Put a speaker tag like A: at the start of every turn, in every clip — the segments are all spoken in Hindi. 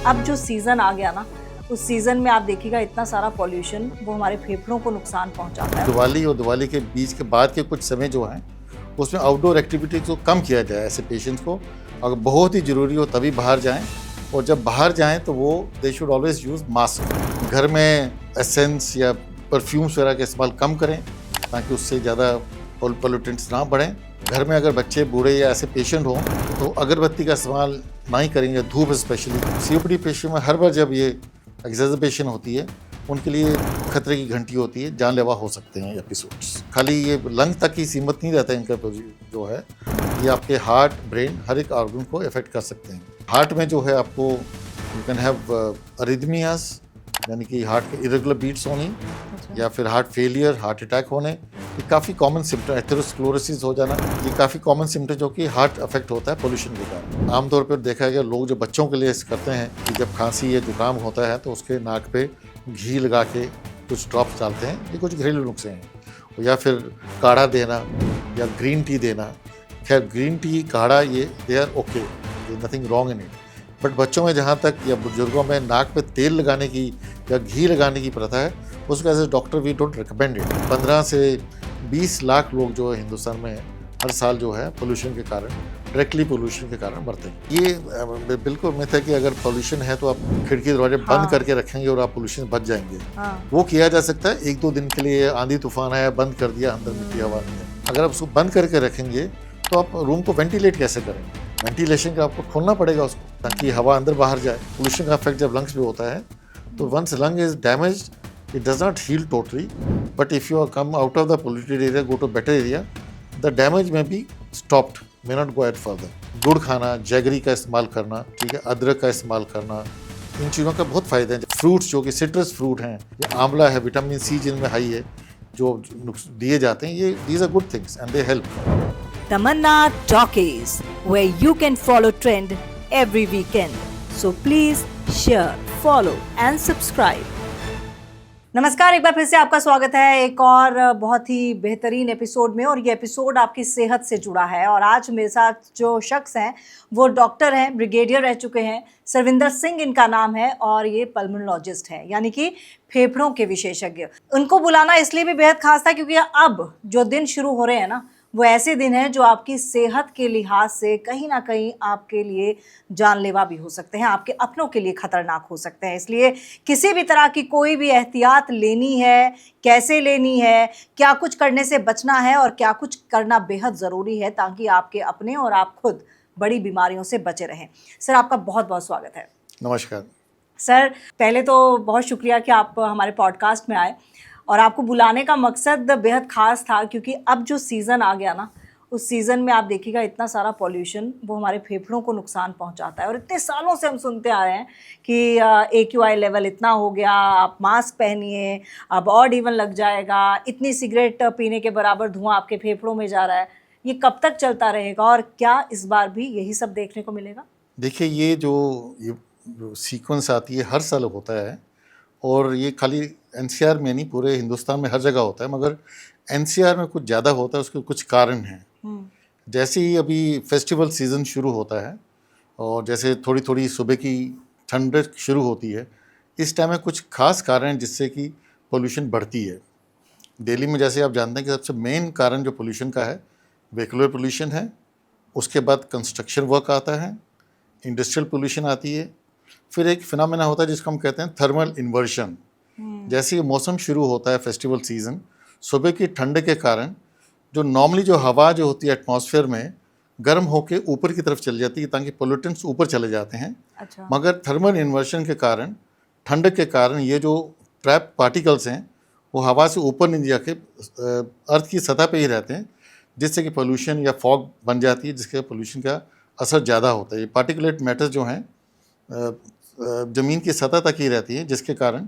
A: अब जो सीज़न आ गया ना, उस सीज़न में आप देखिएगा इतना सारा पॉल्यूशन वो हमारे फेफड़ों को नुकसान पहुंचाता है।
B: दिवाली और दिवाली के बीच के बाद के कुछ समय जो हैं उसमें आउटडोर एक्टिविटीज़ को कम किया जाए। ऐसे पेशेंट्स को अगर बहुत ही ज़रूरी हो तभी बाहर जाएं, और जब बाहर जाएं तो वो they should always use mask. घर में एसेंस या परफ्यूम्स वगैरह का इस्तेमाल कम करें ताकि उससे ज़्यादा पोल्यूटेंट्स ना बढ़ें। घर में अगर बच्चे, बूढ़े या ऐसे पेशेंट हों तो अगरबत्ती का इस्तेमाल ना ही करेंगे, धूप स्पेशली। सीओपीडी पेशेंट में हर बार जब ये एक्सर्बेशन होती है उनके लिए खतरे की घंटी होती है, जानलेवा हो सकते हैं एपिसोड्स। खाली ये लंग तक ही सीमित नहीं रहता है, इनका जो है ये आपके हार्ट, ब्रेन, हर एक ऑर्गन को इफेक्ट कर सकते हैं। हार्ट में जो है आपको यू कैन हैव अरिथमियास, यानी कि हार्ट के इरेगुलर बीट्स होनी, या फिर हार्ट फेलियर, हार्ट अटैक होने। ये काफ़ी कॉमन सिम्टम, एथेरोस्क्लेरोसिस हो जाना, ये काफ़ी कॉमन सिम्टम जो कि हार्ट अफेक्ट होता है पोल्यूशन के कारण। आमतौर पर देखा गया लोग जो बच्चों के लिए करते हैं कि जब खांसी या जुकाम होता है तो उसके नाक पे घी लगा के कुछ ड्रॉप्स डालते हैं। ये कुछ घरेलू नुस्खे हैं। या फिर काढ़ा देना या ग्रीन टी देना। खैर ग्रीन टी, काढ़ा, ये they are okay, nothing wrong in it. But बच्चों में जहाँ तक या बुजुर्गों में नाक पे तेल लगाने की या घी लगाने की प्रथा है, उसको as a doctor we don't recommend it. 15 से 20 लाख लोग जो है हिंदुस्तान में हर साल जो है पोल्यूशन के कारण, डायरेक्टली पोल्यूशन के कारण मरते हैं। ये बिल्कुल मिथ है कि अगर पोल्यूशन है तो आप खिड़की दरवाजे बंद करके रखेंगे और आप पोल्यूशन बच जाएंगे। वो किया जा सकता है। 1-2 दिन के लिए आंधी तूफान आया, बंद कर दिया, अंदर मिट्टी हवा नहीं है। अगर आप उसको बंद करके रखेंगे तो आप रूम को वेंटिलेट कैसे करेंगे? वेंटिलेशन का आपको खोलना पड़ेगा उसको, ताकि हवा अंदर बाहर जाए। पोल्यूशन का इफेक्ट जब लंग्स पे होता है तो once lung is damaged, it does not heal totally, but if you come out of the polluted area, go to better area, the damage may be stopped, may not go ahead further. गुड़ खाना, जैगरी का इस्तेमाल करना, ठीक है, अदरक का इस्तेमाल करना, इन चीज़ों का बहुत फ़ायदे हैं। फ्रूट्स जो कि सिट्रस फ्रूट हैं, जो आंवला है, विटामिन सी जिनमें हाई है, जो दिए जाते हैं, ये these are good things and they help.
A: Tamanna Talkies, where you can follow trend every weekend. So please share, follow and subscribe. नमस्कार, एक बार फिर से आपका स्वागत है एक और बहुत ही बेहतरीन एपिसोड में। और ये एपिसोड आपकी सेहत से जुड़ा है। और आज मेरे साथ जो शख्स हैं वो डॉक्टर हैं, ब्रिगेडियर रह चुके हैं, सरविंदर सिंह इनका नाम है, और ये पल्मोनोलॉजिस्ट है, यानी कि फेफड़ों के विशेषज्ञ। उनको बुलाना इसलिए भी बेहद खास था क्योंकि अब जो दिन शुरू हो रहे हैं ना, वो ऐसे दिन हैं जो आपकी सेहत के लिहाज से कहीं ना कहीं आपके लिए जानलेवा भी हो सकते हैं, आपके अपनों के लिए खतरनाक हो सकते हैं। इसलिए किसी भी तरह की कोई भी एहतियात लेनी है, कैसे लेनी है, क्या कुछ करने से बचना है और क्या कुछ करना बेहद ज़रूरी है, ताकि आपके अपने और आप खुद बड़ी बीमारियों से बचे रहें। सर, आपका बहुत बहुत स्वागत है।
B: नमस्कार
A: सर, पहले तो बहुत शुक्रिया कि आप हमारे पॉडकास्ट में आए। और आपको बुलाने का मकसद बेहद ख़ास था क्योंकि अब जो सीज़न आ गया ना, उस सीज़न में आप देखिएगा इतना सारा पॉल्यूशन वो हमारे फेफड़ों को नुकसान पहुंचाता है। और इतने सालों से हम सुनते आ रहे हैं कि AQI लेवल इतना हो गया, आप मास्क पहनिए, अब ऑड इवन लग जाएगा, इतनी सिगरेट पीने के बराबर धुआं आपके फेफड़ों में जा रहा है। ये कब तक चलता रहेगा और क्या इस बार भी यही सब देखने को मिलेगा?
B: देखिए, ये जो सीक्वेंस आती है हर साल होता है, और ये खाली NCR में नहीं, पूरे हिंदुस्तान में हर जगह होता है, मगर NCR में कुछ ज़्यादा होता है। उसके कुछ कारण हैं। जैसे ही अभी फेस्टिवल सीज़न शुरू होता है और जैसे थोड़ी थोड़ी सुबह की ठंड शुरू होती है, इस टाइम में कुछ खास कारण हैं जिससे कि पोल्यूशन बढ़ती है। दिल्ली में जैसे आप जानते हैं कि सबसे मेन कारण जो पोल्यूशन का है, व्हीकुलर पोल्यूशन है, उसके बाद कंस्ट्रक्शन वर्क आता है, इंडस्ट्रियल पोल्यूशन आती है, फिर एक फिनोमेना होता है जिसको हम कहते हैं थर्मल इन्वर्शन। जैसे ही मौसम शुरू होता है, फेस्टिवल सीज़न, सुबह की ठंड के कारण जो नॉर्मली जो हवा जो होती है एटमॉस्फेयर में गर्म होके ऊपर की तरफ चली जाती है ताकि पोल्यूटेंट्स ऊपर चले जाते हैं।
A: अच्छा।
B: मगर थर्मल इन्वर्शन के कारण, ठंड के कारण, ये जो ट्रैप पार्टिकल्स हैं वो हवा से ऊपर नहीं जाके अर्थ की सतह पे ही रहते हैं, जिससे कि पोल्यूशन या फॉग बन जाती है, जिसके पोल्यूशन का असर ज़्यादा होता है। ये पार्टिकुलेट मैटर्स जो हैं ज़मीन की सतह तक ही रहती है, जिसके कारण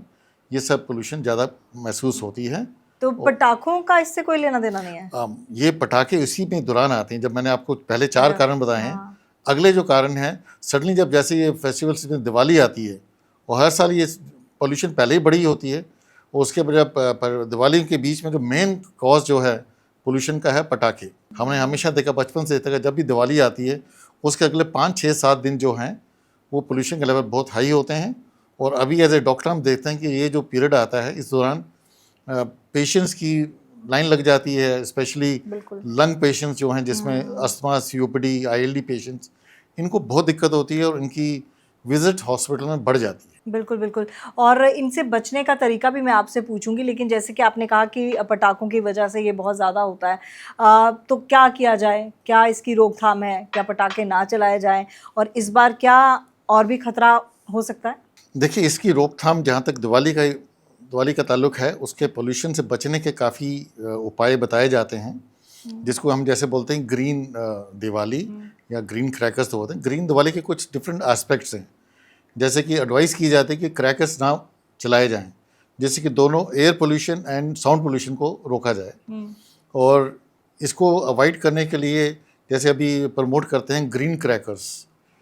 B: ये सब पोल्यूशन ज़्यादा महसूस होती है।
A: तो पटाखों का इससे कोई लेना देना नहीं है?
B: ये पटाखे इसी में दौरान आते हैं। जब मैंने आपको पहले 4 कारण बताए हैं, अगले जो कारण हैं, सडनली जब जैसे ये फेस्टिवल सीजन दिवाली आती है, और हर साल ये पोल्यूशन पहले ही बड़ी होती है, और उसके जब दिवाली के बीच में जो मेन कॉज जो है पोल्यूशन का है पटाखे। हमने हमेशा देखा, बचपन से देखा, जब भी दिवाली आती है उसके अगले 5, 6, 7 दिन जो हैं वो पोल्यूशन के लेवल बहुत हाई होते हैं। और अभी एज ए डॉक्टर हम देखते हैं कि ये जो पीरियड आता है इस दौरान पेशेंट्स की लाइन लग जाती है, स्पेशली
A: बिल्कुल।
B: लंग पेशेंट्स जो हैं जिसमें अस्थमा, सीओपीडी, आईएलडी पेशेंट्स, इनको बहुत दिक्कत होती है और इनकी विजिट हॉस्पिटल में बढ़ जाती है।
A: बिल्कुल, बिल्कुल। और इनसे बचने का तरीका भी मैं आपसे पूछूंगी, लेकिन जैसे कि आपने कहा कि पटाखों की वजह से ये बहुत ज़्यादा होता है, तो क्या किया जाए? क्या इसकी रोकथाम है? क्या पटाखे ना चलाए जाएं? और इस बार क्या और भी खतरा हो सकता है?
B: देखिए, इसकी रोकथाम जहाँ तक दिवाली का ताल्लुक है, उसके पोल्यूशन से बचने के काफ़ी उपाय बताए जाते हैं, जिसको हम जैसे बोलते हैं ग्रीन दिवाली या ग्रीन क्रैकर्स तो होते हैं। ग्रीन दिवाली के कुछ डिफरेंट एस्पेक्ट्स हैं, जैसे कि एडवाइस की जाती है कि क्रैकर्स ना चलाए जाएं, जैसे कि दोनों air pollution and sound pollution को रोका जाए। और इसको अवॉइड करने के लिए जैसे अभी प्रमोट करते हैं ग्रीन क्रैकर्स।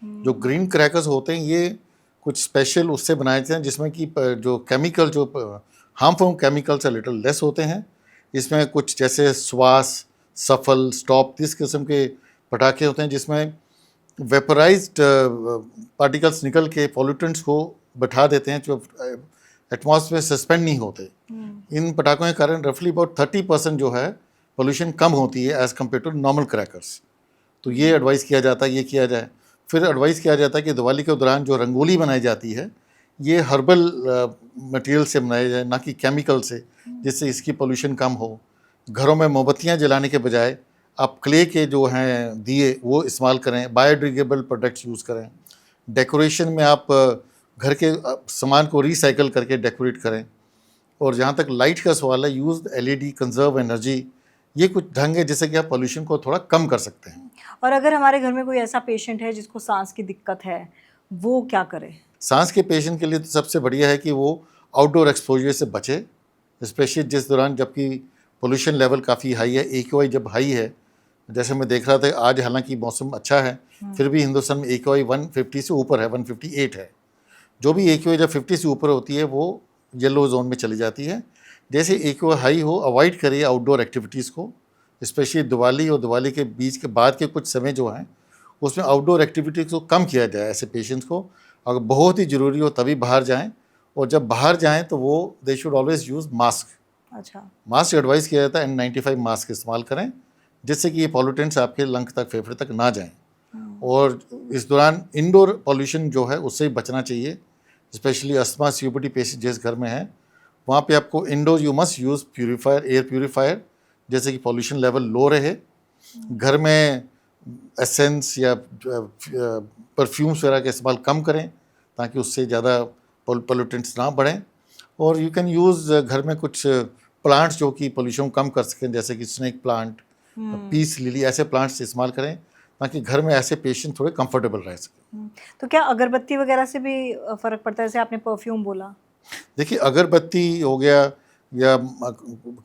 B: जो ग्रीन क्रैकर्स होते हैं ये कुछ स्पेशल उससे बनाए जाते हैं जिसमें कि जो केमिकल, जो हार्मफुल केमिकल्स लिटिल लेस होते हैं। इसमें कुछ जैसे श्वास, सफल, स्टॉप, इस किस्म के पटाखे होते हैं जिसमें वेपराइज्ड पार्टिकल्स निकल के पॉल्यूटेंट्स को बैठा देते हैं जो एटमॉस्फेयर सस्पेंड नहीं होते। इन पटाखों के कारण रफली अबाउट 30% जो है पोल्यूशन कम होती है as compare to normal crackers. तो ये एडवाइस किया जाता है, ये किया जाए। फिर एडवाइस किया जाता है कि दिवाली के दौरान जो रंगोली बनाई जाती है ये हर्बल मटेरियल से बनाई जाए, ना कि केमिकल से, जिससे इसकी पोल्यूशन कम हो। घरों में मोमबत्तियाँ जलाने के बजाय आप क्ले के जो हैं दिए वो इस्तेमाल करें, बायोडिग्रेडेबल प्रोडक्ट्स यूज़ करें। डेकोरेशन में आप घर के सामान को रिसाइकल करके डेकोरेट करें। और जहाँ तक लाइट का सवाल है, यूज़ एलईडी, कंजर्व एनर्जी, ये कुछ ढंग है जिससे कि आप पोल्यूशन को थोड़ा कम कर सकते हैं।
A: और अगर हमारे घर में कोई ऐसा पेशेंट है जिसको सांस की दिक्कत है, वो क्या करे?
B: सांस के पेशेंट के लिए तो सबसे बढ़िया है कि वो आउटडोर एक्सपोजर से बचे, स्पेशली जिस दौरान जबकि पोल्यूशन लेवल काफ़ी हाई है। AQI जब हाई है, जैसे मैं देख रहा था आज हालांकि मौसम अच्छा है, फिर भी हिंदुस्तान में AQI 150 से ऊपर है, 158 है। जो भी AQI जब 50 से ऊपर होती है वो येलो जोन में चली जाती है। जैसे AQI हाई हो, अवॉइड करिए आउटडोर एक्टिविटीज़ को, स्पेशली दिवाली और दिवाली के बीच के बाद के कुछ समय जो हैं उसमें आउटडोर एक्टिविटीज़ को कम किया जाए। ऐसे पेशेंट्स को अगर बहुत ही ज़रूरी हो तभी बाहर जाएं, और जब बाहर जाएं तो वो they should always use mask.
A: अच्छा। मास्क
B: एडवाइस किया जाता है N95 मास्क इस्तेमाल करें, जिससे कि ये पॉल्यूटेंट्स आपके लंग तक, फेफड़े तक ना जाएं। और इस दौरान इंडोर पॉल्यूशन जो है उससे ही बचना चाहिए, स्पेशली अस्थमा, सीओपीडी पेशेंट जिस घर में है वहाँ पे आपको indoor you must use purifier, air purifier, जैसे कि पॉल्यूशन लेवल लो रहे। घर में एसेंस या परफ्यूम्स वगैरह का इस्तेमाल कम करें ताकि उससे ज़्यादा पोल्यूटेंट्स ना बढ़ें। और यू कैन यूज़ घर में कुछ प्लांट्स जो कि पोल्यूशन कम कर सकें, जैसे कि स्नेक प्लांट, पीस लिली, ऐसे प्लांट्स इस्तेमाल करें ताकि घर में ऐसे पेशेंट थोड़े कंफर्टेबल रह सकें।
A: तो क्या अगरबत्ती वगैरह से भी फ़र्क पड़ता है, जैसे आपने परफ्यूम बोला?
B: देखिए, अगरबत्ती हो गया या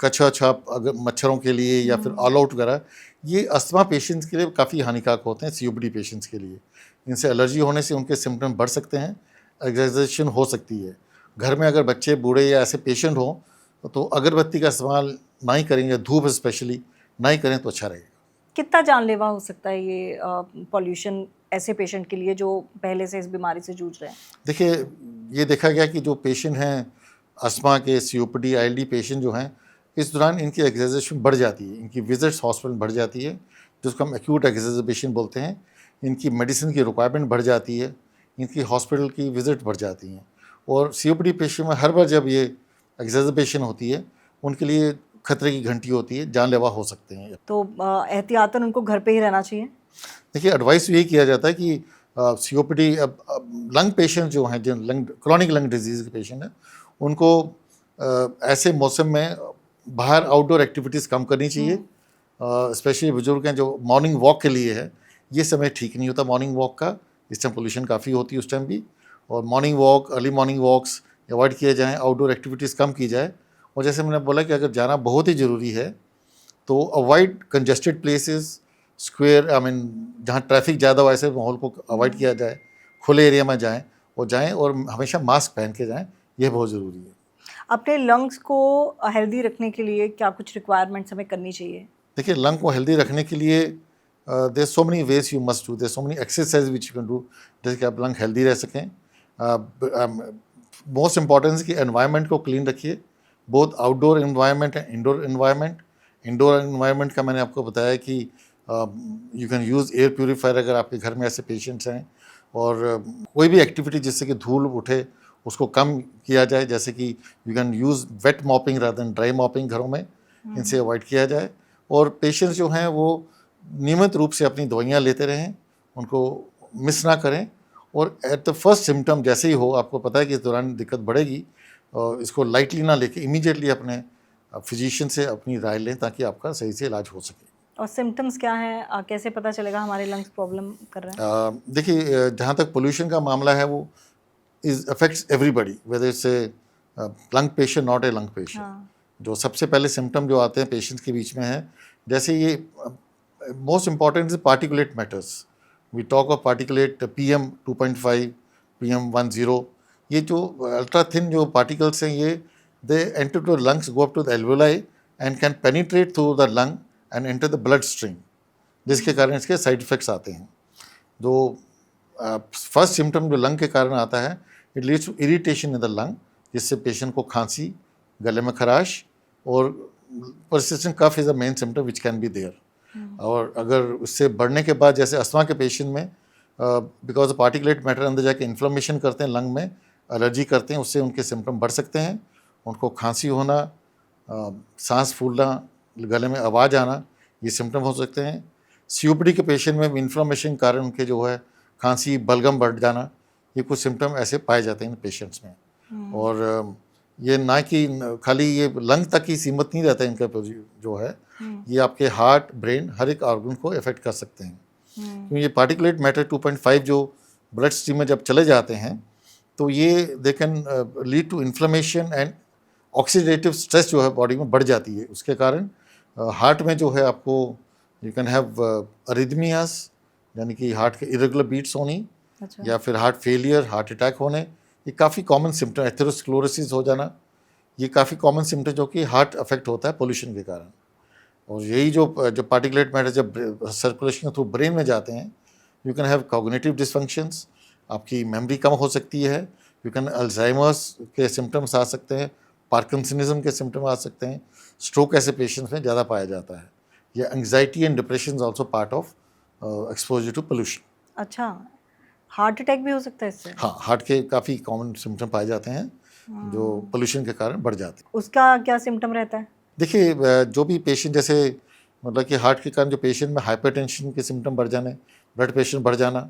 B: कच्छा छाप अगर मच्छरों के लिए, या फिर ऑल आउट वगैरह, ये अस्थमा पेशेंट्स के लिए काफ़ी हानिकारक होते हैं। सीओपीडी पेशेंट्स के लिए इनसे एलर्जी होने से उनके सिम्टम बढ़ सकते हैं, एग्जैजरेशन हो सकती है। घर में अगर बच्चे, बूढ़े या ऐसे पेशेंट हों तो अगरबत्ती का इस्तेमाल ना ही करेंगे, धूप स्पेशली ना ही करें तो अच्छा रहेगा।
A: कितना जानलेवा हो सकता है ये पॉल्यूशन ऐसे पेशेंट के लिए जो पहले से इस बीमारी से जूझ रहे हैं?
B: देखिए, ये देखा गया कि जो पेशेंट हैं अस्थमा के, सीओपीडी, आईएलडी पेशेंट जो हैं, इस दौरान इनकी एक्सरसाइजेशन बढ़ जाती है, इनकी विजिट्स हॉस्पिटल बढ़ जाती है, जिसको हम एक्यूट एक्सरसाइजेशन बोलते हैं। इनकी मेडिसिन की रिक्वायरमेंट बढ़ जाती है, इनकी हॉस्पिटल की विजिट बढ़ जाती हैं। और सीओपीडी पेशेंट में हर बार जब ये एक्सरसाइजेशन होती है उनके लिए खतरे की घंटी होती है, जानलेवा हो सकते हैं।
A: तो एहतियातन उनको घर पे ही रहना चाहिए?
B: देखिए, एडवाइस यही किया जाता है कि सीओपीडी, अब लंग पेशेंट जो हैं, जिन लंग क्रॉनिक लंग डिजीज़ के पेशेंट हैं, उनको ऐसे मौसम में बाहर आउटडोर एक्टिविटीज़ कम करनी चाहिए। स्पेशली बुजुर्ग हैं जो मॉर्निंग वॉक के लिए है, ये समय ठीक नहीं होता मॉर्निंग वॉक का, इस टाइम पोल्यूशन काफ़ी होती है उस टाइम भी। और morning walk, early morning walks avoid किए जाएँ, आउटडोर एक्टिविटीज़ कम की जाए। और जैसे मैंने बोला कि अगर जाना बहुत ही ज़रूरी है तो avoid congested places, square, I mean जहाँ ट्रैफिक ज़्यादा हो ऐसे माहौल को अवॉइड किया जाए, खुले एरिया में जाएं और हमेशा मास्क पहन के जाएं, यह बहुत ज़रूरी है।
A: अपने लंग्स को हेल्दी रखने के लिए क्या कुछ रिक्वायरमेंट्स हमें करनी चाहिए?
B: देखिए, लंग को हेल्दी रखने के लिए there so many ways you must do, there so many exercise which you can do, जैसे कि आप लंग हेल्दी रह सकें। मोस्ट इम्पॉर्टेंस कि एनवायरनमेंट को क्लीन रखिए, both outdoor environment and indoor environment. Indoor environment का मैंने आपको बताया कि you can use air purifier अगर आपके घर में ऐसे पेशेंट्स हैं, और कोई भी एक्टिविटी जिससे कि धूल उठे उसको कम किया जाए, जैसे कि you can use wet mopping rather than dry mopping घरों में, इनसे अवॉइड किया जाए। और पेशेंट्स जो हैं वो नियमित रूप से अपनी दवाइयाँ लेते रहें, उनको मिस ना करें, और एट द फर्स्ट सिम्टम जैसे ही हो, आपको पता है कि इस दौरान दिक्कत बढ़ेगी, और इसको लाइटली ना लेके इमीडिएटली अपने फिजिशियन से अपनी राय लें ताकि आपका सही से इलाज हो सके।
A: और सिम्टम्स क्या हैं, कैसे पता चलेगा हमारे लंग्स प्रॉब्लम कर रहे हैं?
B: देखिए, जहाँ तक पोल्यूशन का मामला है वो is affects everybody, whether it's a lung patient not a lung patient.
A: हाँ,
B: जो सबसे पहले सिम्टम जो आते हैं पेशेंट्स के बीच में है, जैसे ये most important is particulate matters. We talk of particulate PM 2.5, PM 10। ये जो अल्ट्रा थिन जो पार्टिकल्स हैं, ये they enter to lungs, go up to the alveoli and can penetrate through the lung and enter the blood stream, जिसके कारण इसके साइड इफेक्ट्स आते हैं। जो फर्स्ट सिम्टम जो लंग के कारण आता है, it leads to irritation in the lung, जिससे पेशेंट को खांसी, गले में खराश और persistent cough is the main symptom which can be there. और अगर उससे बढ़ने के बाद, जैसे अस्थमा के पेशेंट में, बिकॉज पार्टिकुलेट मैटर अंदर जाके इन्फ्लेमेशन करते हैं लंग में, एलर्जी करते हैं, उससे उनके सिम्टम बढ़ सकते हैं। उनको खांसी होना, सांस फूलना, गले में आवाज़ आना, ये सिम्टम हो सकते हैं। COPD के पेशेंट में इन्फ्लेमेशन के कारण उनके जो है खांसी, बलगम बढ़ जाना, ये कुछ सिम्टम ऐसे पाए जाते हैं इन पेशेंट्स में। और ये ना कि खाली ये लंग तक ही सीमित नहीं रहता है, इनका जो है ये आपके हार्ट, ब्रेन, हर एक ऑर्गन को इफेक्ट कर सकते हैं। क्योंकि ये पार्टिकुलेट मैटर 2.5 जो ब्लड स्ट्रीम में जब चले जाते हैं, तो ये they can lead to inflammation and oxidative stress जो है बॉडी में बढ़ जाती है। उसके कारण हार्ट में जो है आपको यू कैन हैव अरिदमियास, यानी कि हार्ट के इरेगुलर बीट्स होनी,
A: अच्छा।
B: या फिर हार्ट फेलियर, हार्ट अटैक होने, ये काफ़ी कॉमन सिम्टम। एथेरोस्क्लेरोसिस हो जाना, ये काफ़ी कॉमन सिम्टम जो कि हार्ट अफेक्ट होता है पोल्यूशन के कारण। और यही जो पार्टिकुलेट मैटर जब सर्कुलेशन थ्रू ब्रेन में जाते हैं, you can have cognitive dysfunctions, आपकी मेमोरी कम हो सकती है, यू कैन अल्जाइमर्स के सिम्टम्स आ सकते हैं, पार्किंसनिज्म के सिम्टम आ सकते हैं, स्ट्रोक ऐसे पेशेंट्स में ज़्यादा पाया जाता है। या anxiety and depression also part of exposure to pollution.
A: अच्छा, हार्ट अटैक भी हो सकता है इससे?
B: हाँ, हार्ट के काफ़ी कॉमन सिम्टम पाए जाते हैं जो पोल्यूशन के कारण बढ़ जाते हैं।
A: उसका क्या सिम्टम रहता है?
B: देखिए, जो भी पेशेंट, जैसे मतलब कि हार्ट के कारण जो पेशेंट में हाइपरटेंशन के सिम्टम बढ़ जाने, ब्लड प्रेशर बढ़ जाना,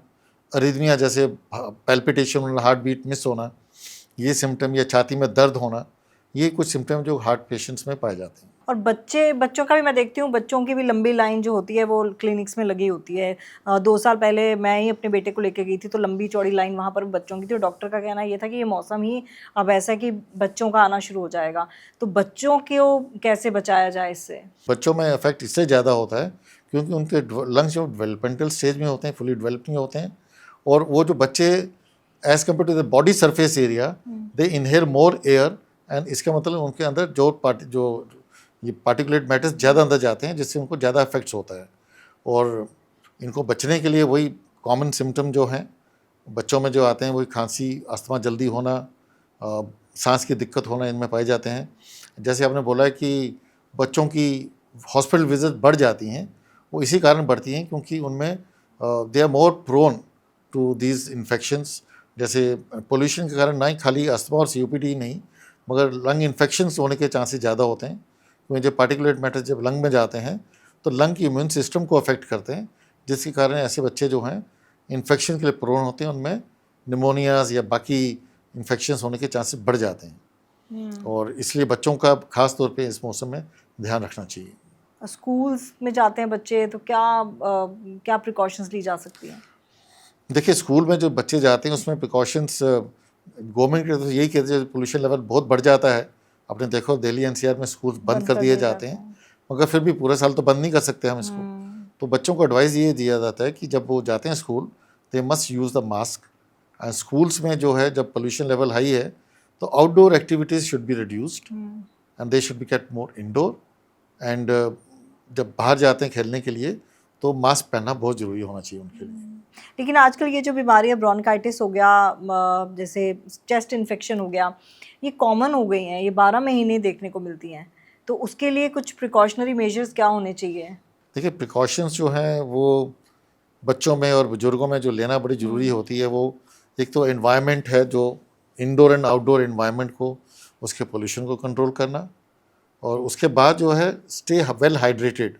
B: अरिदमिया जैसे पैल्पिटेशन, हार्ट बीट मिस होना, ये सिम्टम, या छाती में दर्द होना, ये कुछ सिम्टम जो हार्ट पेशेंट्स में पाए जाते हैं।
A: और बच्चों का भी मैं देखती हूँ, बच्चों की भी लंबी लाइन जो होती है वो क्लिनिक्स में लगी होती है। 2 साल पहले मैं ही अपने बेटे को लेकर गई थी, तो लंबी चौड़ी लाइन वहाँ पर बच्चों की थी। डॉक्टर का कहना ये था कि ये मौसम ही अब ऐसा है कि बच्चों का आना शुरू हो जाएगा, तो बच्चों को कैसे बचाया जाए इससे?
B: बच्चों में इफेक्ट इससे ज़्यादा होता है क्योंकि उनके लंग्स जो डेवलपमेंटल स्टेज में होते हैं, फुली डेवलप नहीं होते हैं, और वो जो बच्चे as compare to the body surface area, they inhale more air, and इसका मतलब उनके अंदर जो ये पार्टिकुलेट मैटर्स ज़्यादा अंदर जाते हैं, जिससे उनको ज़्यादा इफेक्ट्स होता है। और इनको बचने के लिए वही कॉमन सिम्टम जो हैं बच्चों में जो आते हैं, वही खांसी, अस्थमा जल्दी होना, सांस की दिक्कत होना, इनमें पाए जाते हैं। जैसे आपने बोला कि बच्चों की हॉस्पिटल विजिट बढ़ जाती हैं, वो इसी कारण बढ़ती हैं क्योंकि उनमें they are more prone to these infections. जैसे पोल्यूशन के कारण ना ही खाली अस्थमा और COPD नहीं, मगर लंग इन्फेक्शंस होने के चांसेस ज़्यादा होते हैं, क्योंकि जब पार्टिकुलेट मैटर जब लंग में जाते हैं तो लंग की इम्यून सिस्टम को अफेक्ट करते हैं, जिसके कारण ऐसे बच्चे जो हैं इन्फेक्शन के लिए प्रोन होते हैं, उनमें निमोनियाज या बाकी इन्फेक्शंस होने के चांसेस बढ़ जाते हैं। और इसलिए बच्चों का खास तौर पे इस मौसम में ध्यान रखना चाहिए।
A: स्कूल्स में जाते हैं बच्चे, तो क्या प्रिकॉशंस ली जा सकती हैं?
B: देखिए, स्कूल में जो बच्चे जाते हैं उसमें प्रिकॉशंस गवर्नमेंट के तो यही कहते हैं, पोल्यूशन लेवल बहुत बढ़ जाता है। आपने देखो दिल्ली NCR में स्कूल बंद कर दिए जाते हैं, मगर फिर भी पूरे साल तो बंद नहीं कर सकते हम इसको। तो बच्चों को एडवाइस ये दिया जाता है कि जब वो जाते हैं school, they must use the mask. And schools में जो है जब पोल्यूशन लेवल हाई है तो outdoor activities should be reduced and they should be kept more indoor. And जब बाहर जाते हैं खेलने के लिए तो मास्क पहनना बहुत ज़रूरी होना चाहिए उनके लिए।
A: लेकिन आजकल ये जो बीमारी है ब्रोंकाइटिस हो गया, जैसे चेस्ट इन्फेक्शन हो गया, ये कॉमन हो गई हैं, ये 12 महीने देखने को मिलती हैं, तो उसके लिए कुछ प्रिकॉशनरी मेजर्स क्या होने चाहिए?
B: देखिए प्रिकॉशंस जो हैं वो बच्चों में और बुजुर्गों में जो लेना बड़ी ज़रूरी होती है, वो एक तो एनवायरनमेंट है, जो इंडोर एंड आउटडोर एनवायरनमेंट को, उसके पोल्यूशन को कंट्रोल करना, और उसके बाद जो है स्टे वेल हाइड्रेटेड,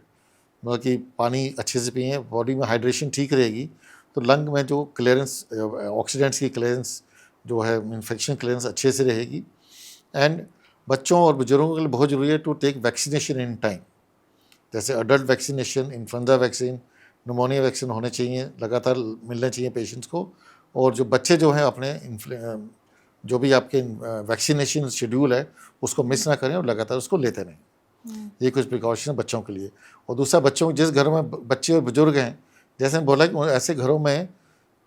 B: मतलब कि पानी अच्छे से पिएं, बॉडी में हाइड्रेशन ठीक रहेगी तो लंग में जो क्लियरेंस, ऑक्सीडेंट्स की क्लियरेंस जो है, इन्फेक्शन क्लियरेंस अच्छे से रहेगी। एंड बच्चों और बुजुर्गों के लिए बहुत ज़रूरी है to take vaccination in time, जैसे adult vaccination, influenza vaccine, pneumonia vaccine होने चाहिए, लगातार मिलने चाहिए पेशेंट्स को। और जो बच्चे जो हैं अपने जो भी आपके वैक्सीनेशन शेड्यूल है उसको मिस ना करें और लगातार उसको लेते रहें। ये कुछ प्रिकॉशन है बच्चों के लिए। और दूसरा, बच्चों जिस घरों में बच्चे और बुजुर्ग हैं, जैसे मैं बोला कि ऐसे घरों में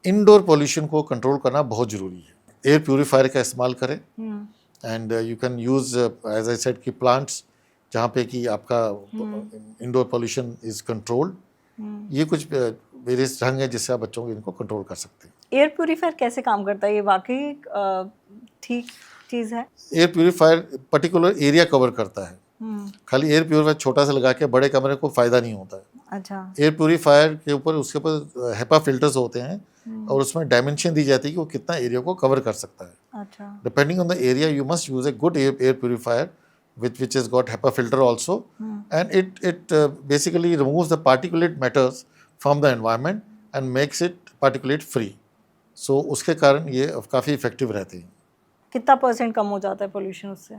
B: इंडोर पोल्यूशन को कंट्रोल करना बहुत ज़रूरी है। एयर प्यूरीफायर का इस्तेमाल करें, and you can use as I said कि प्लांट्स, जहाँ पे कि आपका इंडोर पोल्यूशन इज़ कंट्रोल्ड। ये कुछ वेरियस ढंग है जिससे आप बच्चों को इनको कंट्रोल कर सकते हैं।
A: एयर प्यूरीफायर कैसे काम करता है? ये वाकई ठीक चीज़ है?
B: Air purifier particular area cover करता है। खाली एयर प्यूरीफायर छोटा सा लगा के बड़े कमरे को फ़ायदा नहीं होता है।
A: अच्छा।
B: एयर प्यूरीफायर के ऊपर, उसके ऊपर हेपा फिल्टर्स होते हैं और उसमें डायमेंशन दी जाती है कि वो कितना एरिया को कवर कर सकता है।
A: अच्छा।
B: Depending on the area you must use a good air purifier which has got HEPA filter also, and it basically removes the particulate matters from the environment and makes it particulate free. So उसके कारण ये काफ़ी इफेक्टिव रहते हैं।
A: कितना % कम हो जाता है पोल्यूशन उससे?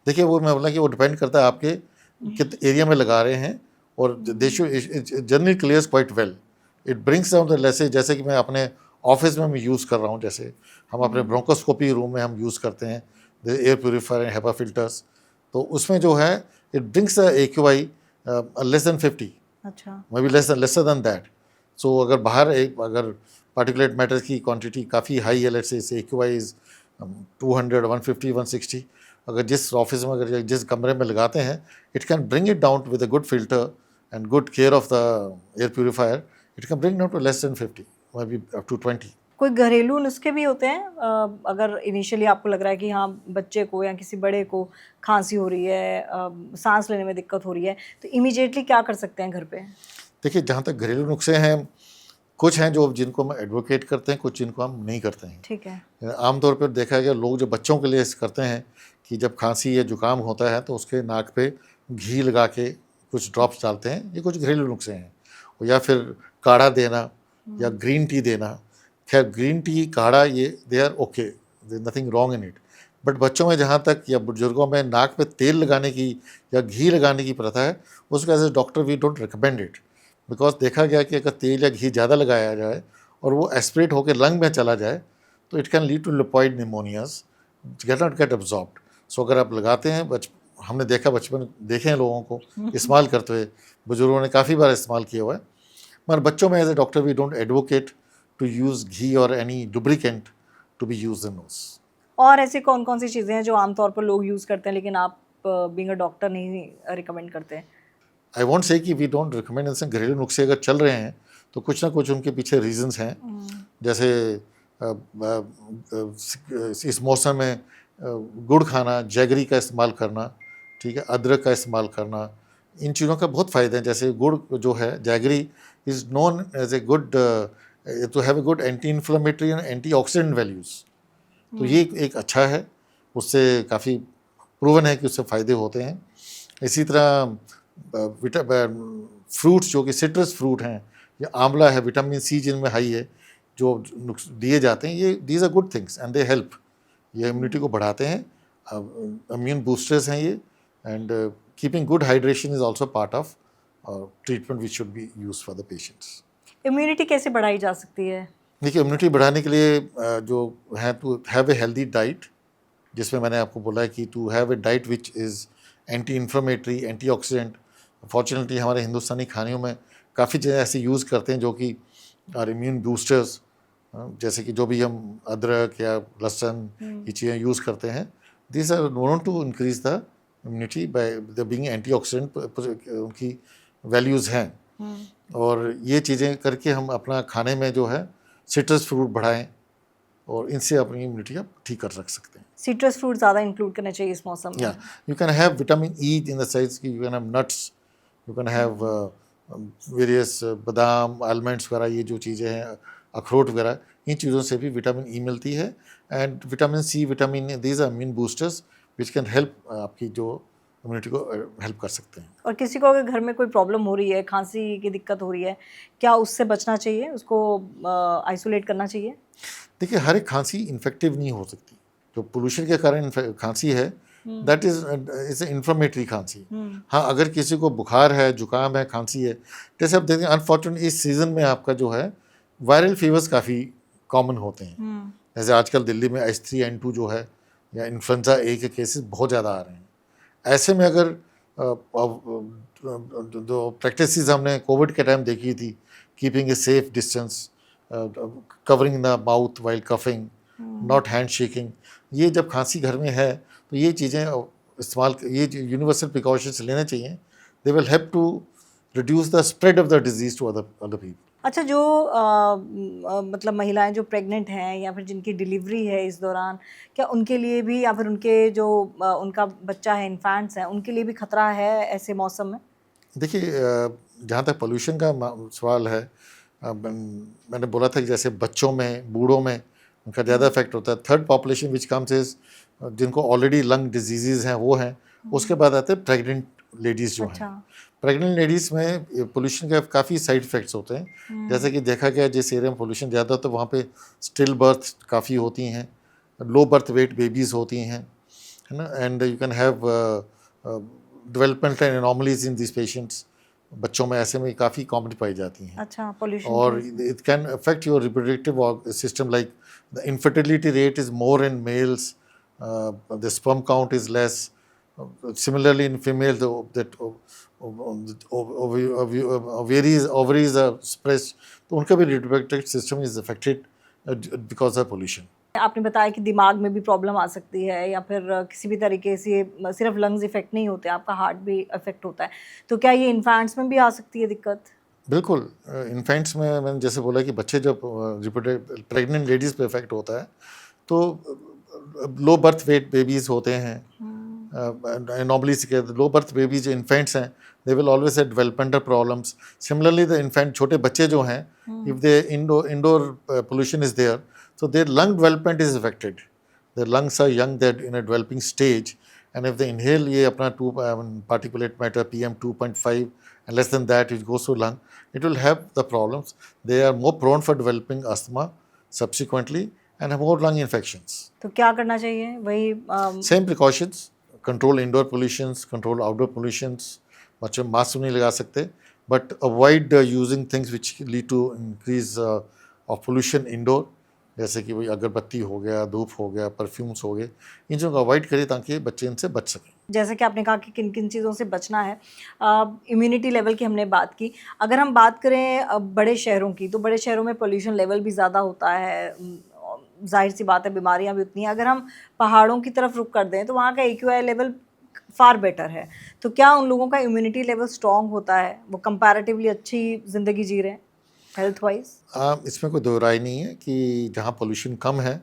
B: देखिए वो मैं बोला कि वो डिपेंड करता है आपके कित एरिया में लगा रहे हैं, और देश generally clears quite well. It brings down the laces, जैसे कि मैं अपने ऑफिस में मैं यूज़ कर रहा हूँ, जैसे हम अपने ब्रोंकोस्कोपी रूम में हम यूज़ करते हैं air purifier and HEPA filters, तो उसमें जो है it brings the AQI less than 50,
A: अच्छा,
B: may be lesser than that. So अगर बाहर अगर पार्टिकुलेट मैटर की क्वांटिटी काफ़ी हाई है, लेट्स से AQI इज़ 200, 150, 160, अगर जिस ऑफिस में अगर जिस कमरे में लगाते हैं, it can bring it down with a good filter and good care of the air purifier, it can bring down to less than 50, may be up to 20।
A: कोई घरेलू नुस्खे भी होते हैं? अगर इनिशियली आपको लग रहा है कि हाँ बच्चे को या किसी बड़े को खांसी हो रही है, सांस लेने में दिक्कत हो रही है, तो इमीडिएटली क्या कर सकते हैं घर पे?
B: देखिए जहाँ तक घरेलू नुस्खे हैं, कुछ हैं जो जिनको हम एडवोकेट करते हैं, कुछ जिनको हम नहीं करते हैं।
A: ठीक है।
B: आमतौर पर देखा गया लोग जो बच्चों के लिए करते हैं कि जब खांसी या जुकाम होता है तो उसके नाक पे घी लगा के कुछ ड्रॉप्स डालते हैं, ये कुछ घरेलू नुस्खे हैं। या फिर काढ़ा देना या ग्रीन टी देना। खैर ग्रीन टी, काढ़ा, ये they are okay, there nothing wrong in it. But बच्चों में जहाँ तक या बुजुर्गों में नाक पे तेल लगाने की या घी लगाने की प्रथा है, उसको as a doctor we don't recommend it, because देखा गया कि अगर तेल या घी ज़्यादा लगाया जाए और वो एस्पिरेट होकर लंग में चला जाए तो it can lead to lipoid pneumonias, get not get absorbed. So अगर आप लगाते हैं, हमने देखा बचपन देखे हैं लोगों को इस्तेमाल करते हुए, बुजुर्गों ने काफ़ी बार इस्तेमाल किया हुआ है, मगर बच्चों में as a doctor we don't advocate to use ghee or any lubricant to be used in nose.
A: और ऐसी कौन कौन सी चीज़ें हैं जो आमतौर पर लोग यूज़ करते हैं लेकिन आप बीइंग अ डॉक्टर नहीं रिकमेंड करते?
B: I won't say कि we don't recommend, इनसे घरेलू नुस्खे अगर चल रहे हैं तो कुछ ना कुछ उनके पीछे रीजंस हैं। जैसे इस मौसम में गुड़ खाना, जैगरी का इस्तेमाल करना, ठीक है, अदरक का इस्तेमाल करना, इन चीज़ों का बहुत फ़ायदा है। जैसे गुड़ जो है, jaggery is known as a good to have a good anti-inflammatory and antioxidant values, तो ये एक अच्छा है, उससे काफ़ी प्रूवन है कि उससे फ़ायदे होते हैं। इसी तरह फ्रूट्स जो कि सिट्रस फ्रूट हैं या आंवला है, विटामिन सी जिनमें हाई है, जो दिए जाते हैं, ये these are good things and they help, ये इम्यूनिटी को बढ़ाते हैं, इम्यून बूस्टर्स हैं ये। And keeping good hydration is also part of treatment which should be use for the patients.
A: Immunity कैसे बढ़ाई जा सकती है?
B: देखिए इम्यूनिटी बढ़ाने के लिए जो है, to have a healthy diet, जिसमें मैंने आपको बोला है कि to have a diet which is anti inflammatory, antioxidant. Fortunately हमारे हिंदुस्तानी खानों में काफ़ी चीज़ें ऐसे यूज़ करते हैं जो कि आर इम्यून बूस्टर्स, जैसे कि जो भी हम अदरक या लहसुन ये चीज़ें यूज़ करते हैं, this are known to increase the immunity by the being antioxidant, उनकी वैल्यूज़ हैं। और ये चीज़ें करके हम अपना खाने में जो है सिट्रस फ्रूट बढ़ाएं और इनसे अपनी इम्यूनिटी आप ठीक कर सकते हैं.
A: सिट्रस फ्रूट ज़्यादा इंक्लूड करना चाहिए इस मौसम में.
B: Yeah, you can have vitamin E in the size कि you can have nuts, you can have various बादाम, almonds वगैरह, ये जो चीज़ें हैं, अखरोट वगैरह, इन चीज़ों से भी विटामिन ई मिलती है. And vitamin C, vitamin, these are immune boosters which can help आपकी जो इम्यूनिटी को हेल्प कर सकते हैं.
A: और किसी को अगर घर में कोई प्रॉब्लम हो रही है, खांसी की दिक्कत हो रही है, क्या उससे बचना चाहिए, उसको आइसोलेट करना चाहिए?
B: देखिए, हर एक खांसी इन्फेक्टिव नहीं हो सकती. जो पोल्यूशन के कारण खांसी है, दैट इज इन्फ्लेमेटरी खांसी. हाँ, अगर किसी को बुखार है, जुकाम है, खांसी है, जैसे आप देखते हैं अनफॉर्चुनेटली इस सीज़न में आपका जो है वायरल फीवर्स काफ़ी कॉमन होते हैं. जैसे आजकल दिल्ली में H3N2 जो है या इन्फ्लुएंजा ए के केसेस बहुत ज़्यादा आ रहे हैं. ऐसे में अगर जो प्रैक्टिसेस हमने कोविड के टाइम देखी थी, keeping a safe distance, covering the mouth while coughing, not hand shaking, ये जब खांसी घर में है तो ये चीज़ें इस्तेमाल, ये यूनिवर्सल प्रिकॉशंस लेने चाहिए. They will help to reduce the spread of the disease to other people.
A: अच्छा, जो मतलब महिलाएं जो प्रेग्नेंट हैं या फिर जिनकी डिलीवरी है इस दौरान, क्या उनके लिए भी या फिर उनके जो उनका बच्चा है, इन्फेंट्स हैं, उनके लिए भी खतरा है ऐसे मौसम में?
B: देखिए, जहाँ तक पोल्यूशन का सवाल है, मैंने बोला था कि जैसे बच्चों में, बूढ़ों में उनका ज़्यादा इफेक्ट होता है. Third population which comes is जिनको ऑलरेडी लंग डिजीज़ हैं वो हैं. उसके बाद आते हैं प्रेग्नेंट लेडीज़ जो हैं. प्रेग्नेंट लेडीज़ में पोल्यूशन के काफ़ी साइड इफ़ेक्ट्स होते हैं. जैसे कि देखा गया जिस एरिया में पोल्यूशन ज़्यादा होता है वहाँ पे स्टिल बर्थ काफ़ी होती हैं, लो बर्थ वेट बेबीज़ होती हैं, है ना. And you can have developmental anomalies in this patients. बच्चों में ऐसे में काफ़ी कॉमन पाई जाती हैं.
A: अच्छा, पोल्यूशन.
B: और it can affect your reproductive system. Like the infertility rate is more in males, the sperm count is less. Similarly in females, that ovaries are suppressed, तो उनका भी reproductive system is affected because of pollution.
A: आपने बताया कि दिमाग में भी प्रॉब्लम आ सकती है या फिर किसी भी तरीके से सिर्फ लंग्स इफेक्ट नहीं होते, आपका हार्ट भी इफेक्ट होता है, तो क्या ये इन्फेंट्स में भी आ सकती है दिक्कत?
B: बिल्कुल. इन्फेंट्स में मैंने जैसे बोला कि बच्चे जब प्रेग्नेंट लेडीज़ पे इफेक्ट होता है तो लो बर्थ वेट बेबीज़ होते हैं. एनोमलीज के लो बर्थ बेबीज जो इन्फेंट्स हैं, they will always have developmental problems. Similarly the infant, छोटे बच्चे जो हैं, if they indoor pollution is there, so their lung development is affected. Their lungs are young, they're in a developing stage, and if they inhale ये अपना particulate matter PM 2.5 and less than that it goes to lung, it will have the problems. They are more prone for developing asthma subsequently and have more lung infections.
A: तो क्या करना चाहिए? वही
B: same precautions, control indoor pollutions, control outdoor pollutions. बच्चों मास्क नहीं लगा सकते, but avoid using things which lead to increase of pollution indoor. जैसे कि भाई अगरबत्ती हो गया, धूप हो गया, परफ्यूम्स हो गए, इन चीज़ों को अवॉइड करें ताकि बच्चे इनसे बच सकें.
A: जैसे कि आपने कहा कि किन किन चीज़ों से बचना है, इम्यूनिटी लेवल की हमने बात की. अगर हम बात करें बड़े शहरों की, तो बड़े शहरों में पोल्यूशन लेवल भी ज़्यादा होता है, जाहिर सी बात है बीमारियां भी उतनी हैं. अगर हम पहाड़ों की तरफ रुख कर दें तो वहाँ का AQI लेवल फार बेटर है, तो क्या उन लोगों का इम्यूनिटी लेवल स्ट्रॉन्ग होता है, वो कंपैरेटिवली अच्छी ज़िंदगी जी रहे हैं हेल्थ वाइज?
B: इसमें कोई दो राय नहीं है कि जहाँ पोल्यूशन कम है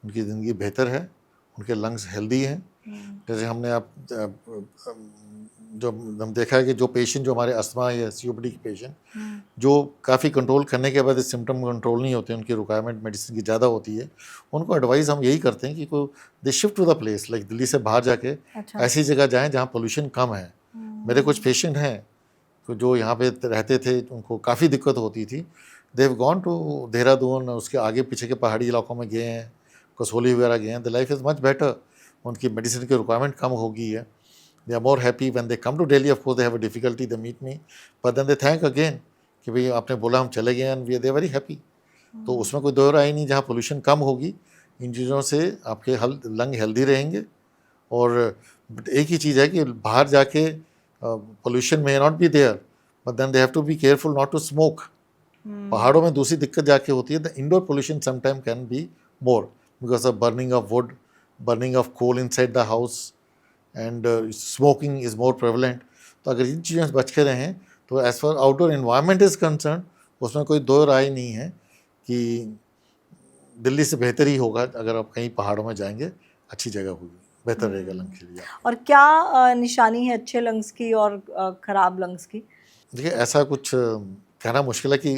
B: उनकी ज़िंदगी बेहतर है, उनके लंग्स हेल्दी हैं. जैसे हमने जो हम देखा है कि जो पेशेंट जो हमारे अस्थमा या COPD के पेशेंट जो काफ़ी कंट्रोल करने के बाद सिम्टम कंट्रोल नहीं होते, उनकी रिक्वायरमेंट मेडिसिन की ज़्यादा होती है, उनको एडवाइस हम यही करते हैं कि को they shift to the place, like Delhi से बाहर जाके ऐसी जगह जाएँ जहाँ पोल्यूशन कम है. मेरे कुछ पेशेंट हैं तो जो यहाँ पे रहते थे, उनको काफ़ी दिक्कत होती थी. They have gone to Dehradun, उसके आगे पीछे के पहाड़ी इलाकों में गए हैं, कसोली वगैरह गए हैं. The life is much better. उनकी मेडिसिन की रिक्वायरमेंट कम हो गई है. They are more happy. When they come to Delhi, of course they have a difficulty, they meet me, but then they thank again कि भाई आपने बोला, हम चले गए, and we they very happy. तो उसमें कोई दो राय नहीं. जहाँ पोल्यूशन कम होगी, इन चीज़ों से आपके लंग हेल्दी रहेंगे. और एक ही चीज़ है कि बाहर जाके pollution may not be there, but then they have to be careful not to smoke. पहाड़ों में दूसरी दिक्कत जाके होती है, the indoor pollution sometime can be more because of burning of wood, burning of coal inside the house, and smoking is more prevalent. तो अगर इन चीज़ों से बच के रहें तो as far outdoor environment is concern, उसमें कोई दो राय नहीं है कि दिल्ली से बेहतर ही होगा। अगर आप कहीं पहाड़ों में जाएंगे, अच्छी जगह होगी, बेहतर रहेगा लंग के लिए।
A: और क्या निशानी है अच्छे लंग्स की और खराब लंग्स की?
B: देखिए, ऐसा कुछ कहना मुश्किल है कि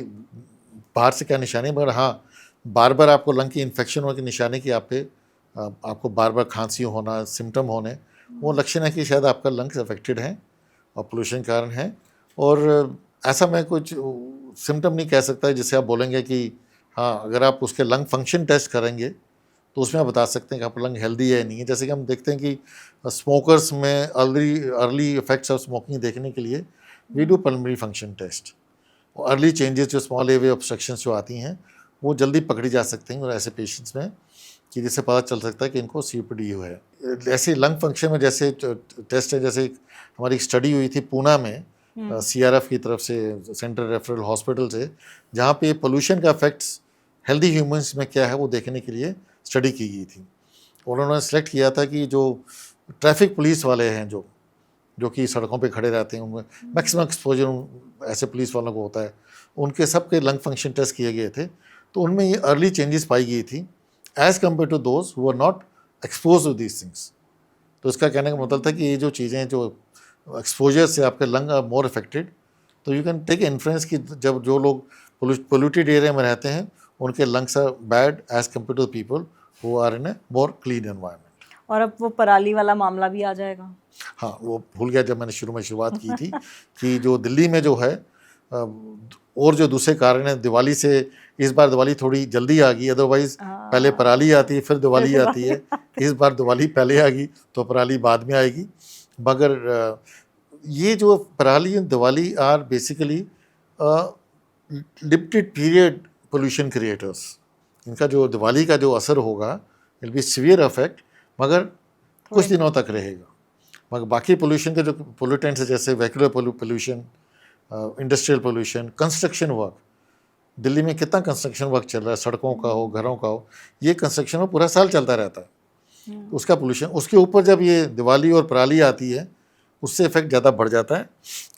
B: बाहर से क्या निशानी है, मगर हाँ, बार बार आपको लंग की इन्फेक्शन होने की निशानी कि आपको बार बार खांसी होना, सिम्टम होने, वो लक्षण है कि शायद आपका लंग्स अफेक्टेड है और पोल्यूशन कारण है। और ऐसा मैं कुछ सिम्टम नहीं कह सकता जिससे आप बोलेंगे कि हाँ, अगर आप उसके लंग फंक्शन टेस्ट करेंगे तो उसमें आप बता सकते हैं कि आपका लंग हेल्दी है या नहीं है। जैसे कि हम देखते हैं कि स्मोकर्स में अर्ली इफेक्ट्स ऑफ स्मोकिंग देखने के लिए we do pulmonary function test. Early changes जो स्मॉल एवे ऑब्स्ट्रक्शंस जो आती हैं वो जल्दी पकड़ी जा सकती हैं और ऐसे पेशेंट्स में, कि जिससे पता चल सकता है कि इनको COPD है। ऐसे लंग फंक्शन में जैसे टेस्ट है, जैसे हमारी एक स्टडी हुई थी पूना में CRF की तरफ से, सेंट्रल रेफरल हॉस्पिटल से, जहाँ पे पोल्यूशन का इफेक्ट्स हेल्दी ह्यूमंस में क्या है वो देखने के लिए स्टडी की गई थी। उन्होंने सेलेक्ट किया था कि जो ट्रैफिक पुलिस वाले हैं जो कि सड़कों पे खड़े रहते हैं, उनमें मैक्सिमम एक्सपोजर ऐसे पुलिस वालों को होता है, उनके सबके लंग फंक्शन टेस्ट किए गए थे, तो उनमें ये अर्ली चेंजेस पाई गई थी as compare to those who are not expose to these things. तो इसका कहने का मतलब था कि ये जो चीज़ें जो एक्सपोजर से आपके लंग आर मोर अफेक्टेड, तो यू कैन टेक इन्फ्लुएंस कि जब जो लोग पोल्यूटेड एरिया में रहते हैं उनके lungs are bad as compare to people who are in a more clean environment.
A: और अब वो पराली वाला मामला भी आ जाएगा।
B: हाँ, वो भूल गया जब मैंने शुरुआत की थी कि जो दिल्ली में जो है और जो दूसरे कारण है, दिवाली से इस बार दिवाली थोड़ी जल्दी आ गई, अदरवाइज पहले पराली आती है फिर दिवाली आती है। इस बार दिवाली पहले आ गई तो पराली बाद में आएगी। मगर ये जो पराली and Diwali are basically limited period pollution creators. इनका जो दिवाली का जो असर होगा विल बी सीवियर इफेक्ट, मगर कुछ दिनों तक रहेगा। मगर बाकी पोल्यूशन के जो पोल्यूटेंट्स है, जैसे vehicular pollution, industrial pollution, construction work, Delhi में कितना कंस्ट्रक्शन वर्क चल रहा है, सड़कों का हो, घरों का हो, ये कंस्ट्रक्शन में पूरा साल चलता रहता है। उसका पोल्यूशन, उसके ऊपर जब ये दिवाली और पराली आती है उससे इफेक्ट ज़्यादा बढ़ जाता है,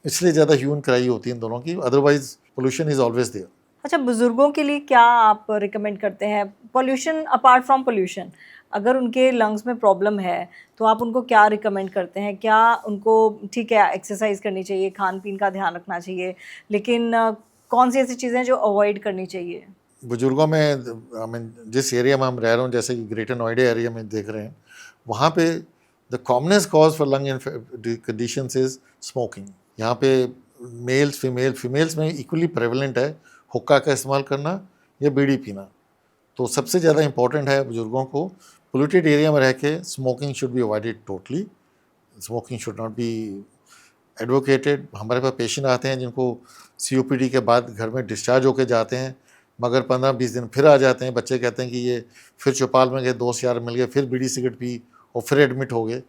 B: इसलिए ज़्यादा ह्यूमन क्राई होती है इन दोनों की। Otherwise pollution is always there.
A: अच्छा, बुजुर्गों के लिए क्या आप रिकमेंड करते हैं? पोल्यूशन, अपार्ट फ्रॉम पोल्यूशन, अगर उनके लंग्स में प्रॉब्लम है तो आप उनको क्या रिकमेंड करते हैं? क्या उनको, ठीक है, एक्सरसाइज करनी चाहिए, खान पीन का ध्यान रखना चाहिए, लेकिन कौन सी ऐसी चीज़ें जो अवॉइड करनी चाहिए?
B: बुजुर्गों में जिस एरिया में हम रह रहे हैं, जैसे कि ग्रेटर नोएडा एरिया में देख रहे हैं, वहाँ पे the commonest cause for lung conditions is smoking. यहाँ पे फीमेल्स में इक्वली प्रेवलेंट है हुक्का का इस्तेमाल करना या बीड़ी पीना। तो सबसे ज़्यादा इंपॉर्टेंट है बुजुर्गों को पोल्यूटेड एरिया में रह के smoking should be avoided totally. Smoking should not be advocated. हमारे पास पेशेंट आते हैं जिनको COPD के बाद घर में डिस्चार्ज होके जाते हैं, मगर 15-20 दिन फिर आ जाते हैं। बच्चे कहते हैं कि ये फिर चौपाल में गए, दोस्त यार मिल गए, फिर बीड़ी सिगरेट पी और फिर एडमिट हो गए।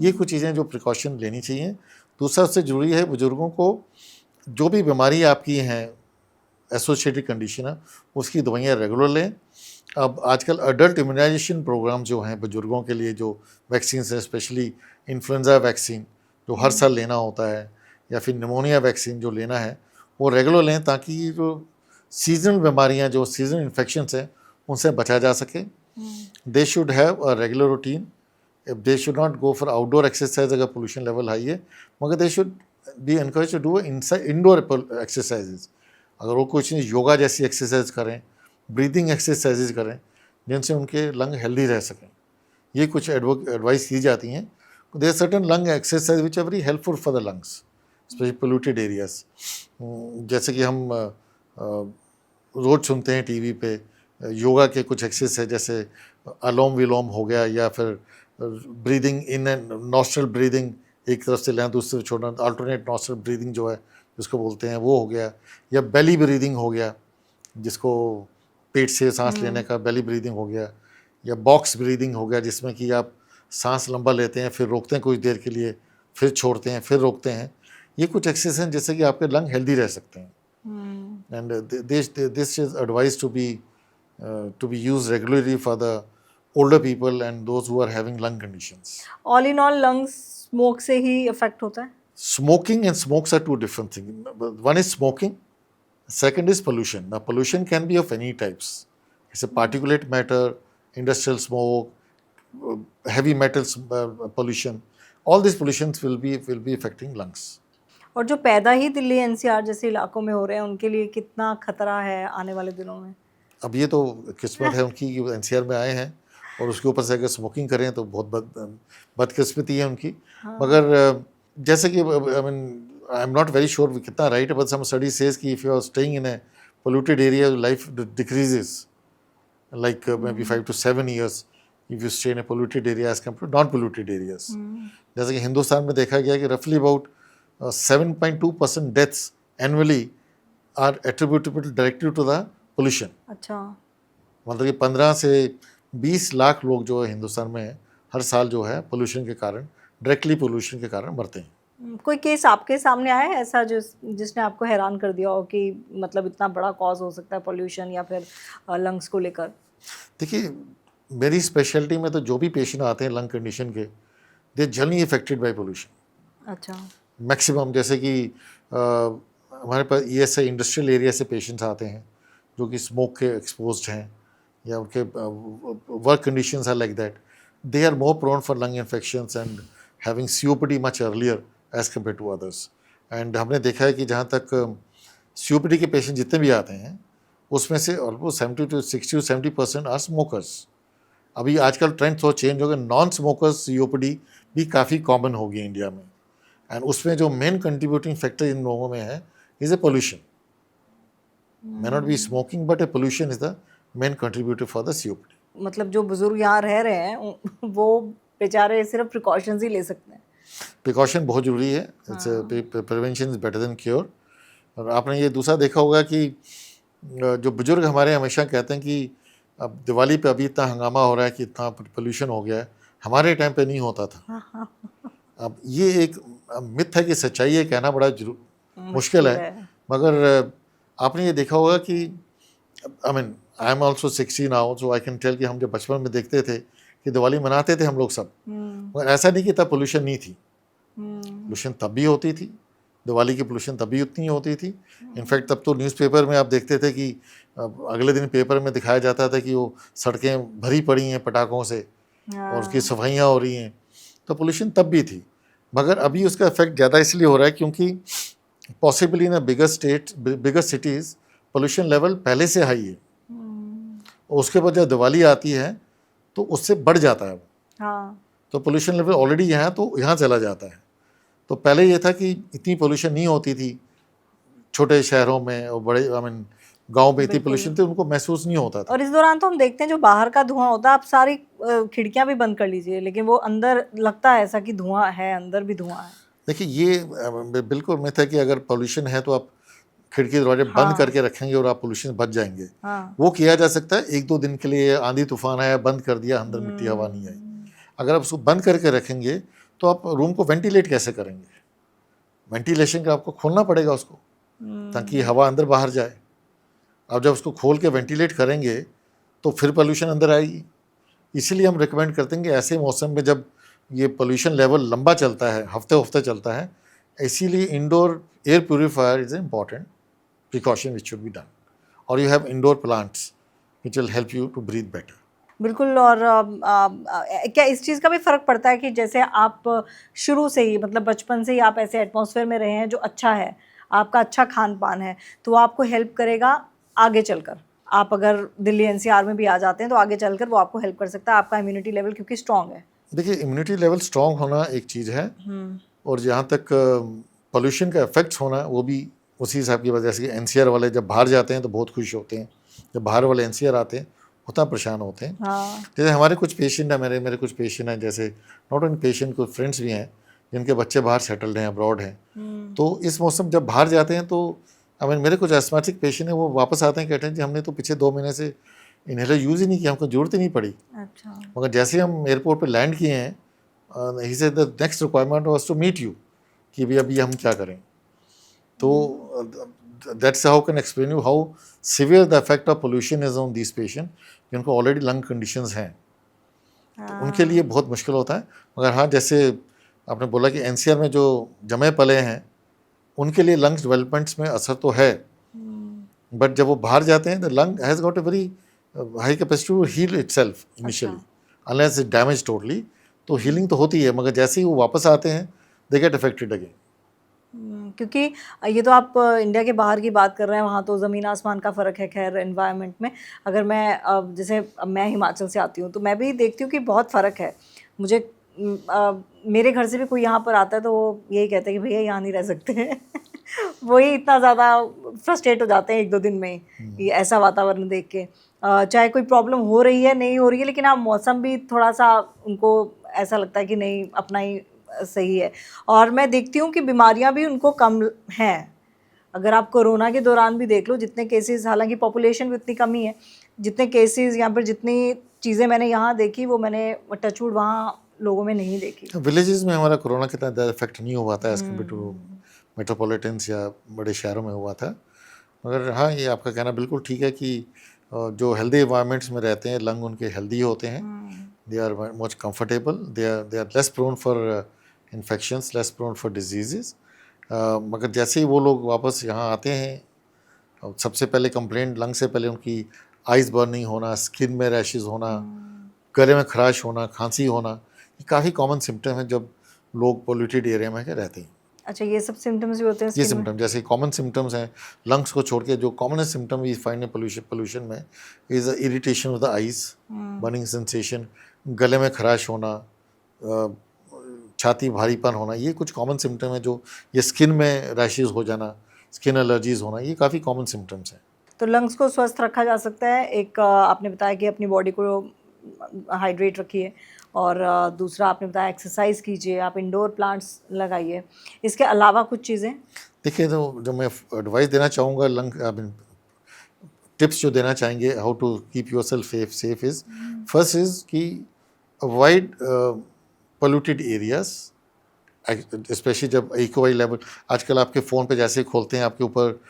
B: ये कुछ चीज़ें जो प्रिकॉशन लेनी चाहिए। दूसरा सबसे ज़रूरी है, बुजुर्गों को जो भी बीमारी आपकी हैं, एसोसिएटेड कंडीशन है, उसकी दवाइयाँ रेगुलर लें। अब आजकल अडल्ट इम्यूनाइजेशन प्रोग्राम जो हैं बुजुर्गों के लिए, जो वैक्सीन है, स्पेशली इन्फ्लुएंजा वैक्सीन जो हर साल लेना होता है, या फिर निमोनिया वैक्सीन जो लेना है, वो रेगुलर लें, ताकि जो सीजनल बीमारियां, जो सीजनल इन्फेक्शंस हैं, उनसे बचा जा सके। They should have a regular routine. They should not go for outdoor exercise अगर पोल्यूशन लेवल हाई है, मगर they should be encourage to do indoor exercises. अगर वो कुछ योगा जैसी एक्सरसाइज करें, ब्रीदिंग एक्सरसाइजेज करें, जिनसे उनके लंग हेल्दी रह सकें, ये कुछ एडवाइस की जाती हैं। There certain lung exercise which are very helpful for the lungs, especially polluted areas. जैसे कि हम रोज सुनते हैं टीवी पे योगा के कुछ एक्सरसाइज, जैसे अलोम विलोम हो गया, या फिर breathing in and nostril breathing, एक तरफ से लें दूसरी तरफ छोड़ना, अल्टरनेट नॉस्ट्रल ब्रीदिंग जो है जिसको बोलते हैं, वो हो गया, या बेली ब्रीदिंग हो गया, जिसको पेट से सांस लेने का बेली ब्रीदिंग हो गया, या बॉक्स ब्रीदिंग हो गया, जिसमें कि आप सांस लंबा लेते हैं, फिर रोकते हैं कुछ देर के लिए, फिर छोड़ते हैं, फिर रोकते हैं। ये कुछ एक्सरसाइज हैं जिससे कि आपके लंग हेल्दी रह सकते हैं। And this is advice to be use regularly for the older people and those who are having lung conditions.
A: All in all lungs smoke से ही इफेक्ट होता है?
B: Smoking and smokes are two different things. One is smoking, second is pollution. Now, pollution can be of any types. It's a particulate matter, industrial smoke, heavy metals pollution. All these pollutions will be affecting lungs.
A: और जो पैदा ही दिल्ली एनसीआर जैसे इलाकों में हो रहे हैं उनके लिए कितना खतरा है आने वाले दिनों में?
B: अब ये तो किस्मत है उनकी कि एनसीआर में आए हैं और उसके ऊपर से अगर स्मोकिंग करें तो बहुत बदकिस्मती है उनकी। मगर जैसे कि I am not very sure कितना राइट है, बट सम स्टडी सेज कि if you are staying in a polluted area, life decreases like maybe 5 to 7 years if you stay in a polluted area as compared to non-polluted areas. जैसे कि हिंदुस्तान में देखा गया कि roughly about 7.2% deaths annually are attributable directly to the pollution.
A: अच्छा,
B: मतलब कि 15 से 20 लाख लोग जो है हिंदुस्तान में हर साल जो है पोल्यूशन के कारण, डायरेक्टली पोल्यूशन के कारण मरते हैं।
A: कोई केस आपके सामने आया है ऐसा जिसने आपको हैरान कर दिया हो कि मतलब इतना बड़ा कॉज हो सकता है पोल्यूशन या फिर लंग्स को लेकर? देखिए,
B: मेरी स्पेशलिटी में तो जो भी पेशेंट आते हैं लंग कंडीशन के, they generally affected by pollution.
A: अच्छा,
B: मैक्सिमम जैसे कि हमारे पास ESI इंडस्ट्रियल एरिया से पेशेंट्स आते हैं जो कि स्मोक के एक्सपोज्ड हैं या उनके work conditions are like that, they are more prone for lung infections and having COPD much earlier age compare to others. And हमने देखा है कि जहाँ तक COPD के पेशेंट जितने भी आते हैं उसमें से ऑलमोस्ट 60 to 70% आर स्मोकर्स। अभी आजकल ट्रेंड थोड़ा चेंज हो गया, नॉन स्मोकर्स COPD भी काफ़ी कॉमन हो गई इंडिया में। एंड उसमें जो मेन कंट्रीब्यूटिंग फैक्टर इन लोगों में है is a pollution. May not be smoking but A pollution is the main contributor for the COPD।
A: मतलब जो बुजुर्ग यहाँ रह रहे हैं वो बेचारे सिर्फ प्रिकॉशंस ही ले सकते हैं।
B: प्रिकॉशन बहुत ज़रूरी है, prevention is better than cure. और आपने ये दूसरा देखा होगा कि जो बुजुर्ग हमारे हमेशा कहते हैं कि अब दिवाली पे अभी इतना हंगामा हो रहा है कि इतना पोल्यूशन हो गया है, हमारे टाइम पे नहीं होता था। अब ये एक मिथ है कि सच्चाई है, कहना बड़ा मुश्किल है, मगर आपने ये देखा होगा कि I am also 60 now, so I can tell कि हम जब बचपन में देखते थे कि दिवाली मनाते थे हम लोग सब, मगर ऐसा नहीं कि तब पोल्यूशन नहीं थी। पोल्यूशन तब भी होती थी, दिवाली की पोल्यूशन तभी उतनी होती थी। इनफैक्ट तब तो न्यूज़पेपर में आप देखते थे कि अगले दिन पेपर में दिखाया जाता था कि वो सड़कें भरी पड़ी हैं पटाखों से और उसकी सफाइयाँ हो रही हैं। तो पोल्यूशन तब भी थी, मगर अभी उसका इफेक्ट ज़्यादा इसलिए हो रहा है क्योंकि पॉसिबली इन बिगर सिटीज़ पोल्यूशन लेवल पहले से हाई है, और उसके बाद जब दिवाली आती है तो उससे बढ़ जाता है।
A: हाँ।
B: तो पोल्यूशन लेवल ऑलरेडी यहाँ तो यहाँ चला जाता है। तो पहले ये था कि इतनी पोल्यूशन नहीं होती थी छोटे शहरों में और बड़े गांव में इतनी पोल्यूशन थी, उनको महसूस नहीं होता था।
A: और इस दौरान तो हम देखते हैं जो बाहर का धुआं होता है, आप सारी खिड़कियां भी बंद कर लीजिए लेकिन वो अंदर लगता है ऐसा कि धुआं है, अंदर भी धुआं है।
B: देखिए, ये बिल्कुल मिथ है कि अगर पोल्यूशन है तो आप खिड़की दरवाजे बंद करके रखेंगे और आप पोल्यूशन बच जाएंगे। वो किया जा सकता है, 1-2 दिन के लिए आंधी तूफान आया, बंद कर दिया, अंदर मिट्टी हवा नहीं आई। अगर आप उसको बंद करके रखेंगे तो आप रूम को वेंटिलेट कैसे करेंगे? वेंटिलेशन का आपको खोलना पड़ेगा उसको, ताकि हवा अंदर बाहर जाए। अब जब उसको खोल के वेंटिलेट करेंगे तो फिर पोल्यूशन अंदर आएगी। इसीलिए हम रिकमेंड करते हैं कि ऐसे मौसम में जब ये पोल्यूशन लेवल लंबा चलता है, हफ्ते चलता है, इसीलिए indoor air purifier is important precaution which should be done, और you have indoor plants which will help you to breathe better.
A: बिल्कुल। और क्या इस चीज़ का भी फ़र्क पड़ता है कि जैसे आप शुरू से ही मतलब बचपन से ही आप ऐसे एटमॉस्फेयर में रहे हैं जो अच्छा है, आपका अच्छा खान पान है, तो वो आपको हेल्प करेगा आगे चलकर? आप अगर दिल्ली NCR में भी आ जाते हैं तो आगे चलकर वो आपको हेल्प कर सकता है, आपका इम्यूनिटी लेवल क्योंकि स्ट्रॉन्ग है।
B: देखिए, इम्यूनिटी लेवल स्ट्रॉन्ग होना एक चीज़ है, और जहाँ तक पोल्यूशन का इफेक्ट्स होना वो भी उसी हिसाब की वजह से। NCR वाले जब बाहर जाते हैं तो बहुत खुश होते हैं, जब बाहर वाले NCR आते हैं उतना परेशान होते हैं।
A: हाँ।
B: जैसे हमारे कुछ पेशेंट हैं, मेरे कुछ पेशेंट हैं, जैसे नॉट ओनली पेशेंट, कुछ फ्रेंड्स भी हैं जिनके बच्चे बाहर सेटल्ड हैं, अब्रॉड हैं। तो इस मौसम जब बाहर जाते हैं तो मेरे कुछ एस्माटिक पेशेंट हैं, वो वापस आते हैं, कहते हैं कि हमने तो पिछले 2 महीने से इन्हेलर यूज़ ही नहीं किया, हमको जरूरत ही नहीं पड़ी।
A: अच्छा।
B: मगर जैसे हम एयरपोर्ट पे लैंड किए हैं, he said the next requirement was to meet you, कि भाई अभी हम क्या करें। तो that's how can explain you how severe the effect of pollution is on this patient जिनको ऑलरेडी लंग कंडीशंस हैं। तो उनके लिए बहुत मुश्किल होता है। मगर हाँ, जैसे आपने बोला कि एनसीआर में जो जमे पले हैं उनके लिए लंग्स डेवलपमेंट्स में असर तो है, बट जब वो बाहर जाते हैं the lung has got a very high capacity to heal itself initially, unless it damage totally, तो हीलिंग तो होती है, मगर जैसे ही वो वापस आते हैं दे गेट अफेक्टेड अगेन।
A: क्योंकि ये तो आप इंडिया के बाहर की बात कर रहे हैं, वहाँ तो ज़मीन आसमान का फ़र्क है खैर एनवायरनमेंट में। अगर मैं जैसे अब मैं हिमाचल से आती हूँ तो मैं भी देखती हूँ कि बहुत फ़र्क है। मुझे मेरे घर से भी कोई यहाँ पर आता है तो वो यही कहते हैं कि भैया यहाँ नहीं रह सकते हैं वही इतना ज़्यादा फ्रस्ट्रेट हो जाते हैं 1-2 दिन में ही ये ऐसा वातावरण देख के। चाहे कोई प्रॉब्लम हो रही है नहीं हो रही है, लेकिन हाँ मौसम भी थोड़ा सा उनको ऐसा लगता है कि नहीं अपना ही सही है। और मैं देखती हूँ कि बीमारियाँ भी उनको कम हैं। अगर आप कोरोना के दौरान भी देख लो जितने केसेस, हालांकि पॉपुलेशन भी उतनी कम ही है, जितने केसेस यहाँ पर जितनी चीज़ें मैंने यहाँ देखी वो मैंने टचवुड वहाँ लोगों में नहीं देखी।
B: विलेजेस में हमारा कोरोना का इतना ज़्यादा इफेक्ट नहीं हुआ था एज कम्पेयर टू मेट्रोपॉलिटन्स या बड़े शहरों में हुआ था। मगर हाँ, ये आपका कहना बिल्कुल ठीक है कि जो हेल्दी इन्वायरमेंट्स में रहते हैं लंग उनके हेल्दी होते हैं, they are much comfortable, they are less prone for infections, less prone for disease. मगर जैसे ही वो लोग वापस यहाँ आते हैं, सबसे पहले कंप्लेंट लंग से पहले उनकी आइज़ बर्निंग होना, स्किन में रैशेस होना, गले में खराश होना, खांसी होना, ये काफ़ी कॉमन सिम्टम है जब लोग पोल्यूटेड एरिया में रहते हैं।
A: अच्छा, ये सब सिम्टम्स भी होते हैं
B: ये
A: skin में?
B: सिम्टम जैसे कॉमन सिम्टम्स हैं लंग्स को छोड़ के, जो commonest symptom we find in pollution में is irritation of the eyes, burning sensation, गले में खराश होना, छाती भारीपन होना, ये कुछ कॉमन सिम्टम है। जो ये स्किन में रैशेज हो जाना, स्किन एलर्जीज होना, ये काफ़ी कॉमन सिम्टम्स हैं।
A: तो लंग्स को स्वस्थ रखा जा सकता है। एक आपने बताया कि अपनी बॉडी को हाइड्रेट रखिए, और दूसरा आपने बताया एक्सरसाइज कीजिए, आप इंडोर प्लांट्स लगाइए। इसके अलावा कुछ चीज़ें
B: देखिए, तो जो मैं एडवाइस देना चाहूँगा, लंग टिप्स जो देना चाहेंगे how to keep yourself safe is, first is कि अवॉइड पोल्यूटेड एरियाज, स्पेशली जब AQI लेवल, आजकल आपके फ़ोन पे जैसे खोलते हैं आपके ऊपर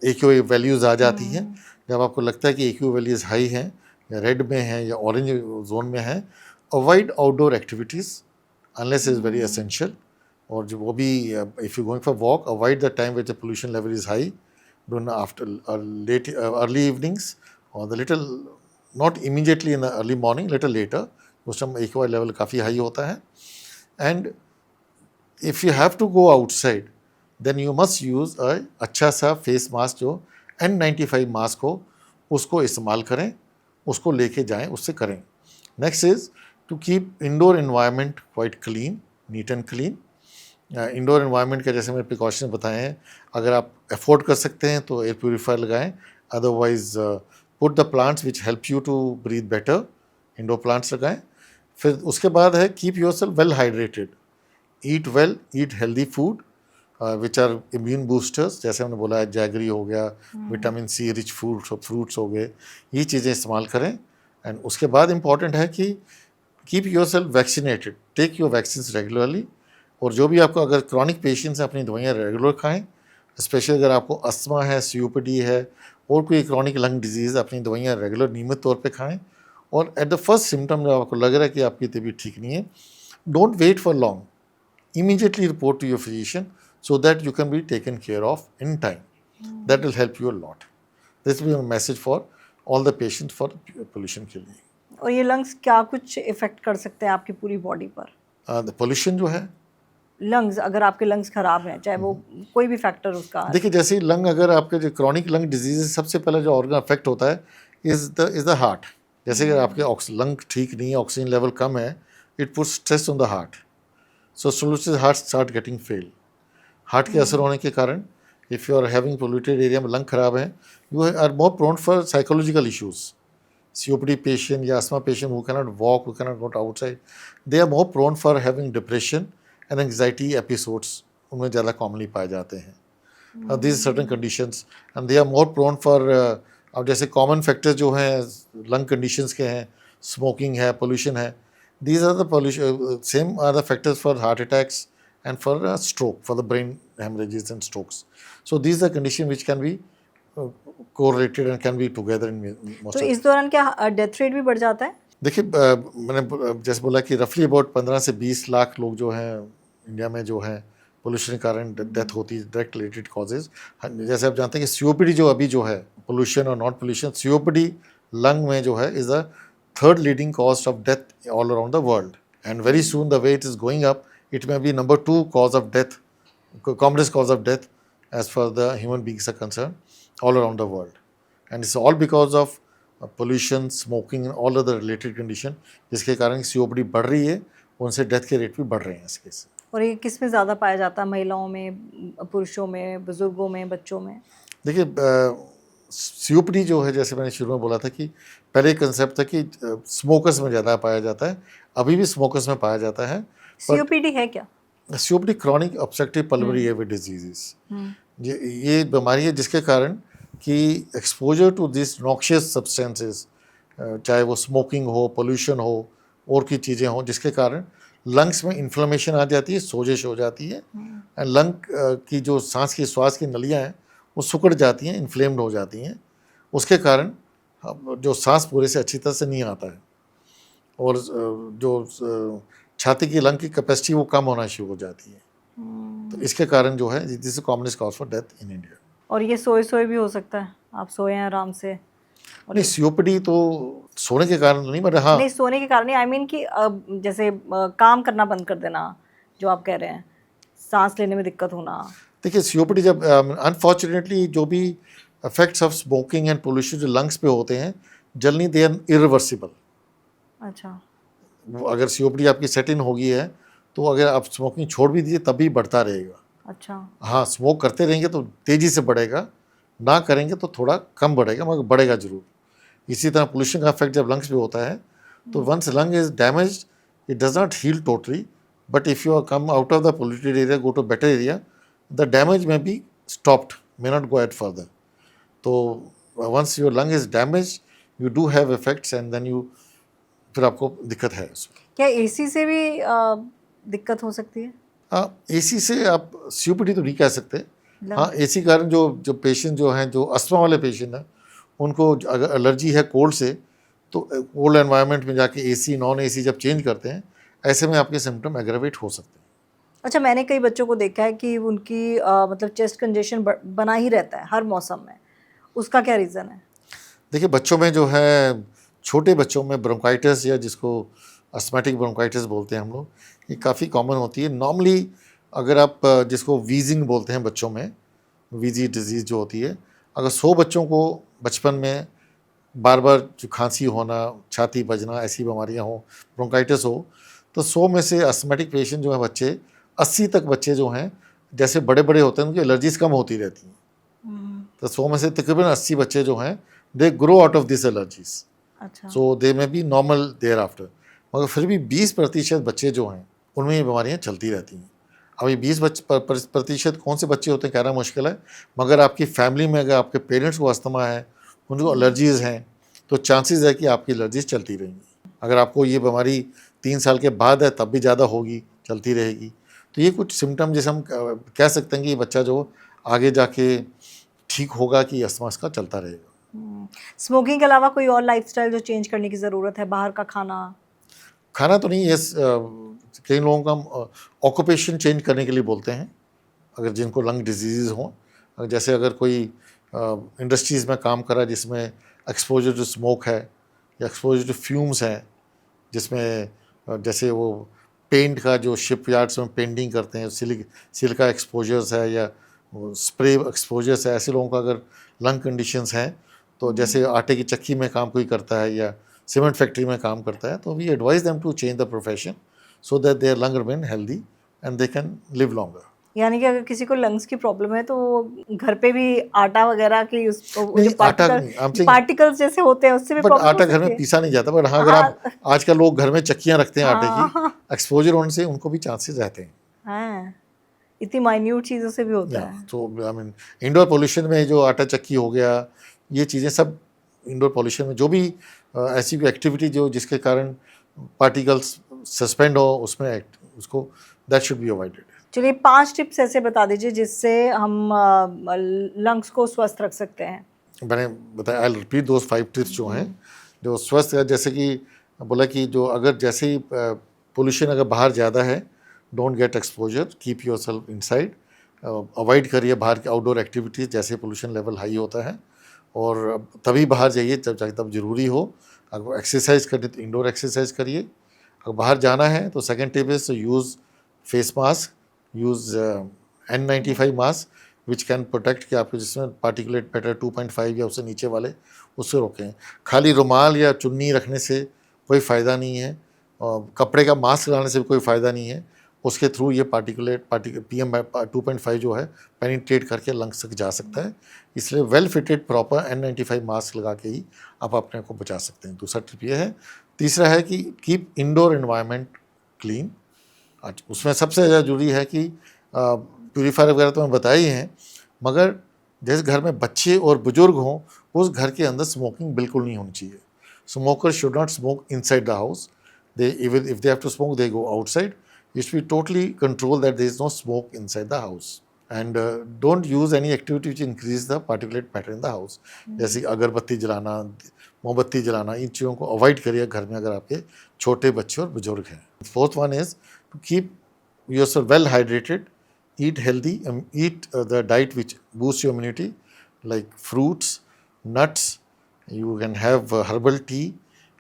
B: AQI वैल्यूज़ आ जाती हैं। जब आपको लगता है कि AQI वैल्यूज़ हाई हैं या रेड में हैं या ऑरेंज जोन में हैं, avoid outdoor activities unless is very essential. और जो वो भी if you going for walk, avoid the time which the pollution level is high, do after late early evenings और the little, not immediately in the early morning, little later, उस टाइम AQI लेवल काफ़ी हाई होता है। And if you have to go outside then you must use अच्छा सा फेस मास्क, जो N95 मास्क हो, उसको इस्तेमाल करें, उसको लेके जाएं, उससे करें। Next is to keep indoor environment quite clean, neat and clean. Indoor environment के जैसे मैंने प्रिकॉशन बताए हैं, अगर आप अफोर्ड कर सकते हैं तो एयर प्योरीफायर लगाएं, otherwise put the plants which help you to breathe better, indoor plants लगाएं। फिर उसके बाद है keep yourself well hydrated, eat well, eat healthy food which are immune boosters, जैसे हमने बोला है जैगरी हो गया, विटामिन C रिच फ्रूट्स हो गए, ये चीज़ें इस्तेमाल करें। एंड उसके बाद इम्पॉर्टेंट है कि keep yourself vaccinated, take your vaccines regularly. और जो भी आपको अगर क्रॉनिक पेशेंट्स हैं, अपनी दवाइयाँ रेगुलर खाएं, स्पेशली अगर आपको अस्थमा है, COPD है और कोई क्रॉनिक लंग डिजीज़, अपनी दवाइयाँ रेगुलर नियमित तौर पे खाएं। और एट द फर्स्ट सिम्टम जब आपको लग रहा है कि आपकी तबीयत ठीक नहीं है, don't wait for long, immediately report to your physician so that you can be taken care of in time. That will help you a lot. This will be a message for all the patients for pollution के लिए।
A: और ये लंग्स क्या कुछ इफेक्ट कर सकते हैं आपकी पूरी बॉडी पर?
B: The pollution जो है,
A: लंग्स, अगर आपके लंग्स खराब हैं, चाहे वो कोई भी फैक्टर उसका,
B: देखिए जैसे ही लंग, अगर आपके जो क्रॉनिक लंग डिजीज, सबसे पहले जो ऑर्गन अफेक्ट होता है इज द हार्ट। जैसे अगर आपके लंग ठीक नहीं है, ऑक्सीजन लेवल कम है, it puts stress on the heart, so slowly heart start getting fail. Heart के असर होने के कारण, if you are having polluted area में लंग खराब है, you are more prone for psychological issues. COPD patient या asthma patient who cannot walk, who cannot go outside, they are more prone for having depression and anxiety episodes, उनमें ज़्यादा कॉमनली पाए जाते हैं। these certain conditions and they are more prone for अब जैसे कॉमन फैक्टर्स जो हैं लंग कंडीशंस के हैं, स्मोकिंग है, पोल्यूशन है, these are the pollution same are the factors for heart attacks and for stroke, for the brain hemorrhages and strokes. So these are conditions which can be correlated and can be together in most
A: तो
B: of
A: इस दौरान क्या डेथ रेट भी बढ़ जाता है?
B: देखिए, मैंने जैसे बोला कि रफली अबाउट 15 से 20 लाख लोग जो हैं इंडिया में जो है पोल्यूशन के कारण डेथ होती है, डायरेक्ट रिलेटेड कॉजेज। जैसे आप जानते हैं कि सीओपीडी जो अभी जो है, पोल्यूशन और नॉट पोल्यूशन, सीओपीडी लंग में जो है is the third leading cause of death all around the world, and very soon the way it is going up it may be number 2 cause of death, commonest cause of death as far the human beings are concerned all around the world, and it's all because of pollution, smoking and all other related condition, जिसके कारण COPD बढ़ रही है, उनसे डेथ के रेट भी बढ़ रहे हैं इसके से।
A: और ये किस में ज़्यादा पाया जाता है, महिलाओं में, पुरुषों में, बुजुर्गों में, बच्चों में?
B: देखिए COPD जो है, जैसे मैंने शुरू में बोला था कि पहले कंसेप्ट था कि स्मोकर्स में ज़्यादा पाया जाता है, अभी भी स्मोकर्स में पाया जाता है।
A: COPD है क्या?
B: COPD chronic obstructive pulmonary air disease, ये बीमारी है जिसके कारण कि exposure to this noxious substances, चाहे वो स्मोकिंग हो, पोल्यूशन हो और की चीज़ें हों, जिसके कारण लंग्स में इन्फ्लेमेशन आ जाती है, सोजिश हो जाती है, एंड लंग की जो श्वास की नलियाँ हैं वो सिकुड़ जाती हैं, इन्फ्लेम्ड हो जाती हैं, उसके कारण जो सांस पूरे से अच्छी तरह से नहीं आता है, और जो छाती की लंग की कैपेसिटी वो कम होना शुरू हो जाती है। तो इसके कारण जो है this is commonest cause for death in India.
A: और ये सोए भी हो सकता है, आप सोए हैं आराम से?
B: नहीं, COPD तो सोने के कारण नहीं, बट हाँ,
A: नहीं सोने के कारण नहीं, आई मीन कि जैसे काम करना बंद कर देना, जो आप कह रहे हैं, सांस लेने में दिक्कत होना। देखिए
B: COPD जब अनफॉर्चुनेटली जो भी effects of smoking and pollution जो लंग्स पे होते हैं, जनरली दे आर इरिवर्सिबल।
A: अच्छा,
B: अगर COPD आपकी सेट इन हो गई है तो अगर आप स्मोकिंग छोड़ भी दीजिए तब भी बढ़ता रहेगा।
A: अच्छा,
B: हाँ, स्मोक करते रहेंगे तो तेज़ी से बढ़ेगा, ना करेंगे तो थोड़ा कम बढ़ेगा, मगर बढ़ेगा जरूर। इसी तरह पोल्यूशन का इफेक्ट जब लंग्स पे होता है तो once lung is damage it does not heal totally, but if you are come out of the polluted area, go to better area, the damage may be stopped, may not go at further. तो once your lung is damage you do have effects, and then you फिर आपको दिक्कत है उसमें।
A: क्या एसी से भी दिक्कत हो सकती है?
B: हाँ, एसी से आप COPD तो नहीं कह सकते। हाँ, एसी कारण जो पेशेंट जो हैं, जो अस्थमा वाले पेशेंट हैं, उनको अगर एलर्जी है कोल्ड से, तो कोल्ड एनवायरनमेंट में जाके एसी नॉन एसी जब चेंज करते हैं, ऐसे में आपके सिम्टम एग्रावेट हो सकते हैं।
A: अच्छा, मैंने कई बच्चों को देखा है कि उनकी मतलब चेस्ट कंजेशन बना ही रहता है हर मौसम में, उसका क्या रीज़न है? देखिए,
B: बच्चों में जो है, छोटे बच्चों में ब्रोंकाइटिस, या जिसको अस्थमैटिक ब्रोंकाइटिस बोलते हैं हम लोग, ये काफ़ी कॉमन होती है। नॉर्मली अगर आप जिसको वीजिंग बोलते हैं बच्चों में, वीजी डिजीज़ जो होती है, अगर 100 बच्चों को बचपन में बार बार जो खांसी होना, छाती बजना, ऐसी बीमारियां हो, ब्रोंकाइटिस हो, तो 100 में से अस्थमैटिक पेशेंट जो हैं बच्चे, 80 तक बच्चे जो हैं, जैसे बड़े बड़े होते हैं उनकी एलर्जीज कम होती रहती हैं। तो 100 में से तकरीबन 80 बच्चे जो हैं, they grow out of this allergies, so they may be normal there after. मगर फिर भी 20% बच्चे जो हैं उनमें ये बीमारियाँ चलती रहती हैं। अब ये 20% कौन से बच्चे होते हैं कहना मुश्किल है, मगर आपकी फैमिली में अगर आपके पेरेंट्स को अस्थमा है, उनको एलर्जीज़ हैं, तो चांसेस है कि आपकी एलर्जीज चलती रहेंगी। अगर आपको ये बीमारी 3 साल के बाद है तब भी ज़्यादा होगी, चलती रहेगी। तो ये कुछ सिम्टम जैसे हम कह सकते हैं कि ये बच्चा जो आगे जाके ठीक होगा कि अस्थमा इसका चलता रहेगा।
A: स्मोकिंग के अलावा कोई और लाइफस्टाइल जो चेंज करने की ज़रूरत है? बाहर का खाना
B: तो नहीं, यस, कई लोगों का हम ऑक्यूपेशन चेंज करने के लिए बोलते हैं, अगर जिनको लंग डिजीज़ हों। जैसे अगर कोई इंडस्ट्रीज़ में काम कर रहा है जिसमें एक्सपोजर टू स्मोक है, या एक्सपोजर टू फ्यूम्स हैं, जिसमें जैसे वो पेंट का जो शिप यार्ड्स में पेंटिंग करते हैं, सिलिका एक्सपोजर्स है, या स्प्रे एक्सपोजर्स है, ऐसे लोगों का अगर लंग कंडीशंस हैं, तो जैसे आटे की चक्की में काम कोई करता है या सीमेंट फैक्ट्री में काम करता है, तो we advise them to change the profession so that their lung remain healthy and they can live longer.
A: यानी कि अगर किसी को लंग्स की प्रॉब्लम है तो घर पे भी आटा वगैरह की पार्टिकल्स जैसे होते हैं उससे भी प्रॉब्लम हो सकती है।
B: आटा घर में पीसा नहीं जाता, बट हाँ, अगर आप आजकल लोग घर में चक्कियाँ रखते हैं आटे की, एक्सपोजर होने से उनको भी चांसेस रहते हैं।
A: हाँ, इतनी माइन्यूट चीज़ों से भी होता है।
B: तो आई मीन इंडोर पोल्यूशन में जो आटा चक्की हो गया, ये चीज़ें सब इंडोर पोल्यूशन में जो भी ऐसी कोई एक्टिविटी जो जिसके कारण पार्टिकल्स सस्पेंड हो, उसमें उसको दैट शुड बी अवॉइडेड।
A: चलिए 5 टिप्स ऐसे बता दीजिए जिससे हम लंग्स को स्वस्थ रख सकते हैं।
B: मैंने बताया, आई रिपीट दोज 5 टिप्स जो हैं, जो स्वस्थ है। जैसे कि बोला कि जो अगर जैसे ही पोल्यूशन अगर बाहर ज़्यादा है don't get exposure, keep your self inside, avoid करिए बाहर की आउटडोर एक्टिविटीज़ जैसे पोल्यूशन लेवल हाई होता है, और तभी बाहर जाइए जब तब ज़रूरी हो। अगर एक्सरसाइज करनी तो इंडोर एक्सरसाइज करिए। अगर बाहर जाना है तो second tip is use face mask, use N95 mask which can protect, कि आपके जिसमें पार्टिकुलेट मैटर 2.5 या उससे नीचे वाले उससे रोकें। खाली रुमाल या चुन्नी रखने से कोई फ़ायदा नहीं है, और कपड़े का मास्क लगाने से भी कोई फ़ायदा नहीं है। उसके थ्रू ये पार्टिकुलेट PM 2.5 जो है पेनिट्रेट करके लंग्स तक जा सकता है। इसलिए well fitted proper N95 mask लगा के ही आप अपने को बचा सकते हैं। दूसरा टिप ये है। तीसरा है कि कीप इंडोर एनवायरनमेंट क्लीन। उसमें सबसे ज़्यादा जरूरी है कि प्यूरीफायर वगैरह तो मैं बताए ही हैं, मगर जैसे घर में बच्चे और बुजुर्ग हों, उस घर के अंदर स्मोकिंग बिल्कुल नहीं होनी चाहिए। Smoker should not smoke inside the house. They even if they have to smoke they go outside. You should be totally control that there is no smoke inside the house, and don't use any activity which increase the particulate matter in the house. जैसे अगरबत्ती जलाना, मोमबत्ती जलाना, इन चीज़ों को अवॉइड करिए घर में अगर आपके छोटे बच्चे और बुजुर्ग हैं। Fourth one is to keep yourself well hydrated, eat healthy, eat the diet which boosts your immunity, like fruits, nuts. You can have herbal tea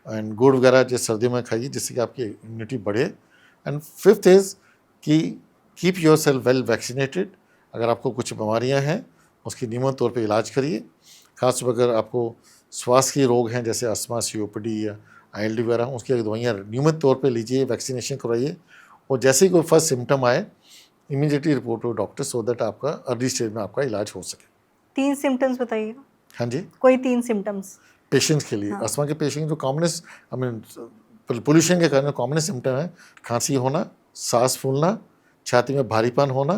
B: and गुड़ वगैरह जो सर्दियों में खाइए जिससे कि आपकी इम्यूनिटी बढ़े। एंड फिफ्थ इज़ कि keep your self well vaccinated. अगर आपको कुछ बीमारियां हैं उसकी नियमित तौर पे इलाज करिए। खासतौर पर अगर आपको श्वास के रोग हैं जैसे अस्थमा, COPD या ILD वगैरह, उसकी दवाइयाँ नियमित तौर पे लीजिए, वैक्सीनेशन करवाइए, और जैसे ही कोई फर्स्ट सिम्टम आए immediately report to doctor so that आपका अर्ली स्टेज में आपका इलाज हो सके।
A: 3 सिम्टम्स बताइएगा।
B: हाँ जी,
A: कोई 3 सिम्टम्स
B: पेशेंट्स के लिए।
A: हाँ।
B: अस्थमा के पेशेंट जो कॉमनेस, आई मीन पोल्यूशन के कारण कॉमन सिम्टम है खांसी होना, सांस फूलना, छाती में भारीपन होना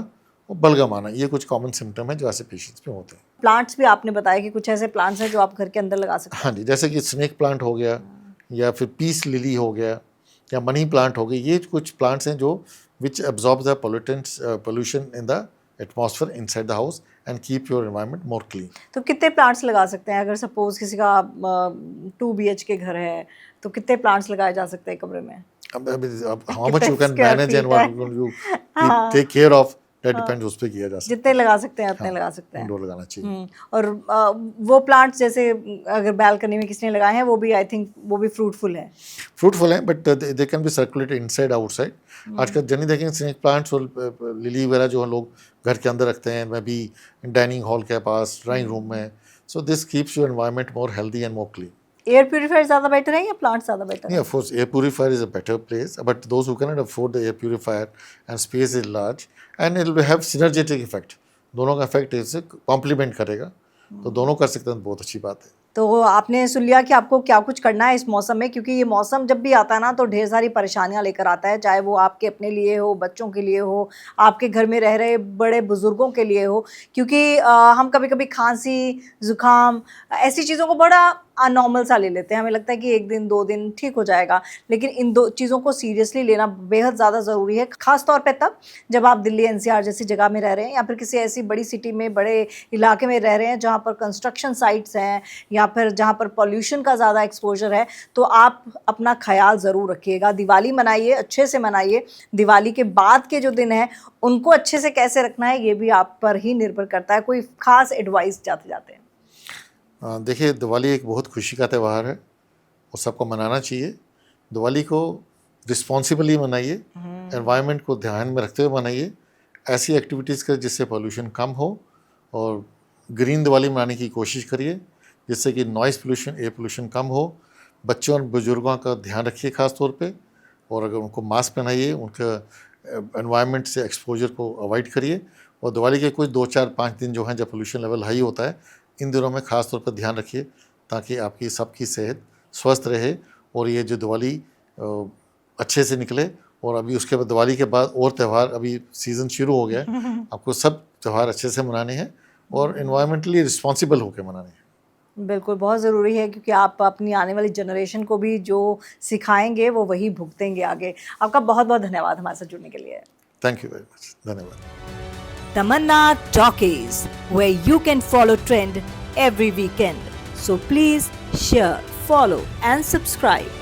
B: और बलगम आना। ये कुछ कॉमन सिम्टम है जो ऐसे पेशेंट्स में होते हैं।
A: प्लांट्स भी आपने बताया कि कुछ ऐसे प्लांट्स हैं जो आप घर के अंदर लगा सकते हैं।
B: हाँ जी, जैसे कि स्नेक प्लांट हो गया, या फिर पीस लिली हो गया, या मनी प्लांट हो गई। ये कुछ प्लांट्स हैं जो विच absorb the pollution in the atmosphere inside the house and keep your environment more clean.
A: तो कितने प्लांट्स लगा सकते हैं? अगर सपोज किसी का 2 BHK घर है तो कितने प्लांट्स लगाए जा सकते हैं कमरे में?
B: अब how much you can manage and what you take care of, that depends, उस पे किया जा सकता है।
A: जितने लगा सकते हैं उतने
B: हाँ,
A: लगा सकते हैं।
B: इंडोर लगाना चाहिए।
A: और वो प्लांट्स जैसे अगर बालकनी में किसी ने लगाए हैं वो भी आई थिंक वो भी फ्रूटफुल है।
B: फ्रूटफुल है, but they can be circulated inside outside. आजकल जनी देखेंगे स्नेक प्लांट्स और लिली वगैरह जो लोग घर के अंदर रखते हैं, मैं भी डाइनिंग हॉल के पास, ड्राइंग रूम में। So this keeps your environment more healthy and more clean.
A: Air purifier ज़्यादा बेटर है या प्लांट ज़्यादा बेटर है?
B: Yeah, of course, air purifier is a better place, but those who cannot afford the air purifier and space is large, and it will have synergetic effect. दोनों का effect इसे complement करेगा, तो दोनों कर सकते हैं तो बहुत अच्छी बात है।
A: तो आपने सुन लिया कि आपको क्या कुछ करना है इस मौसम में, क्योंकि ये मौसम जब भी आता है ना तो ढेर सारी परेशानियां लेकर आता है, चाहे वो आपके अपने लिए हो, बच्चों के लिए हो, आपके घर में रह रहे बड़े बुजुर्गों के लिए हो। क्योंकि हम कभी कभी खांसी, जुकाम, ऐसी चीज़ों को बड़ा नॉर्मल सा ले लेते हैं। हमें लगता है कि 1 दिन 2 दिन ठीक हो जाएगा, लेकिन इन 2 चीज़ों को सीरियसली लेना बेहद ज़्यादा ज़रूरी है। खास तौर पे तब जब आप दिल्ली NCR जैसी जगह में रह रहे हैं या फिर किसी ऐसी बड़ी सिटी में, बड़े इलाके में रह रहे हैं जहाँ पर कंस्ट्रक्शन साइट्स हैं या फिर जहाँ पर पॉल्यूशन का ज़्यादा एक्सपोजर है, तो आप अपना ख्याल ज़रूर रखिएगा। दिवाली मनाइए, अच्छे से मनाइए। दिवाली के बाद के जो दिन हैं उनको अच्छे से कैसे रखना है ये भी आप पर ही निर्भर करता है। कोई खास एडवाइस जाते जाते हैं?
B: देखिए, दिवाली एक बहुत खुशी का त्यौहार है और सबको मनाना चाहिए। दिवाली को रिस्पॉन्सिबली मनाइए, एनवायरनमेंट को ध्यान में रखते हुए मनाइए। ऐसी एक्टिविटीज़ करें जिससे पोल्यूशन कम हो, और ग्रीन दिवाली मनाने की कोशिश करिए जिससे कि नॉइज़ पोल्यूशन, एयर पोल्यूशन कम हो। बच्चों और बुजुर्गों का ध्यान रखिए खास तौर पे, और अगर उनको मास्क पहनाइए, उनका एनवायरनमेंट से एक्सपोजर को अवॉइड करिए। और दिवाली के कुछ 2, 4, 5 दिन जो हैं जब पोल्यूशन लेवल हाई होता है, इन दिनों में ख़ास तौर पर ध्यान रखिए ताकि आपकी सबकी सेहत स्वस्थ रहे और ये जो दिवाली अच्छे से निकले। और अभी उसके बाद दिवाली के बाद और त्यौहार, अभी सीज़न शुरू हो गया है, आपको सब त्यौहार अच्छे से मनाने हैं और इन्वायरमेंटली रिस्पॉन्सिबल होकर मनाने हैं।
A: बिल्कुल, बहुत ज़रूरी है, क्योंकि आप अपनी आने वाली जनरेशन को भी जो सिखाएंगे वो वही भुगतेंगे आगे। आपका बहुत बहुत धन्यवाद हमारे साथ जुड़ने के लिए।
B: थैंक यू वेरी मच, धन्यवाद।
A: Tamanna Talkies, where you can follow trend every weekend. So please share, follow and subscribe.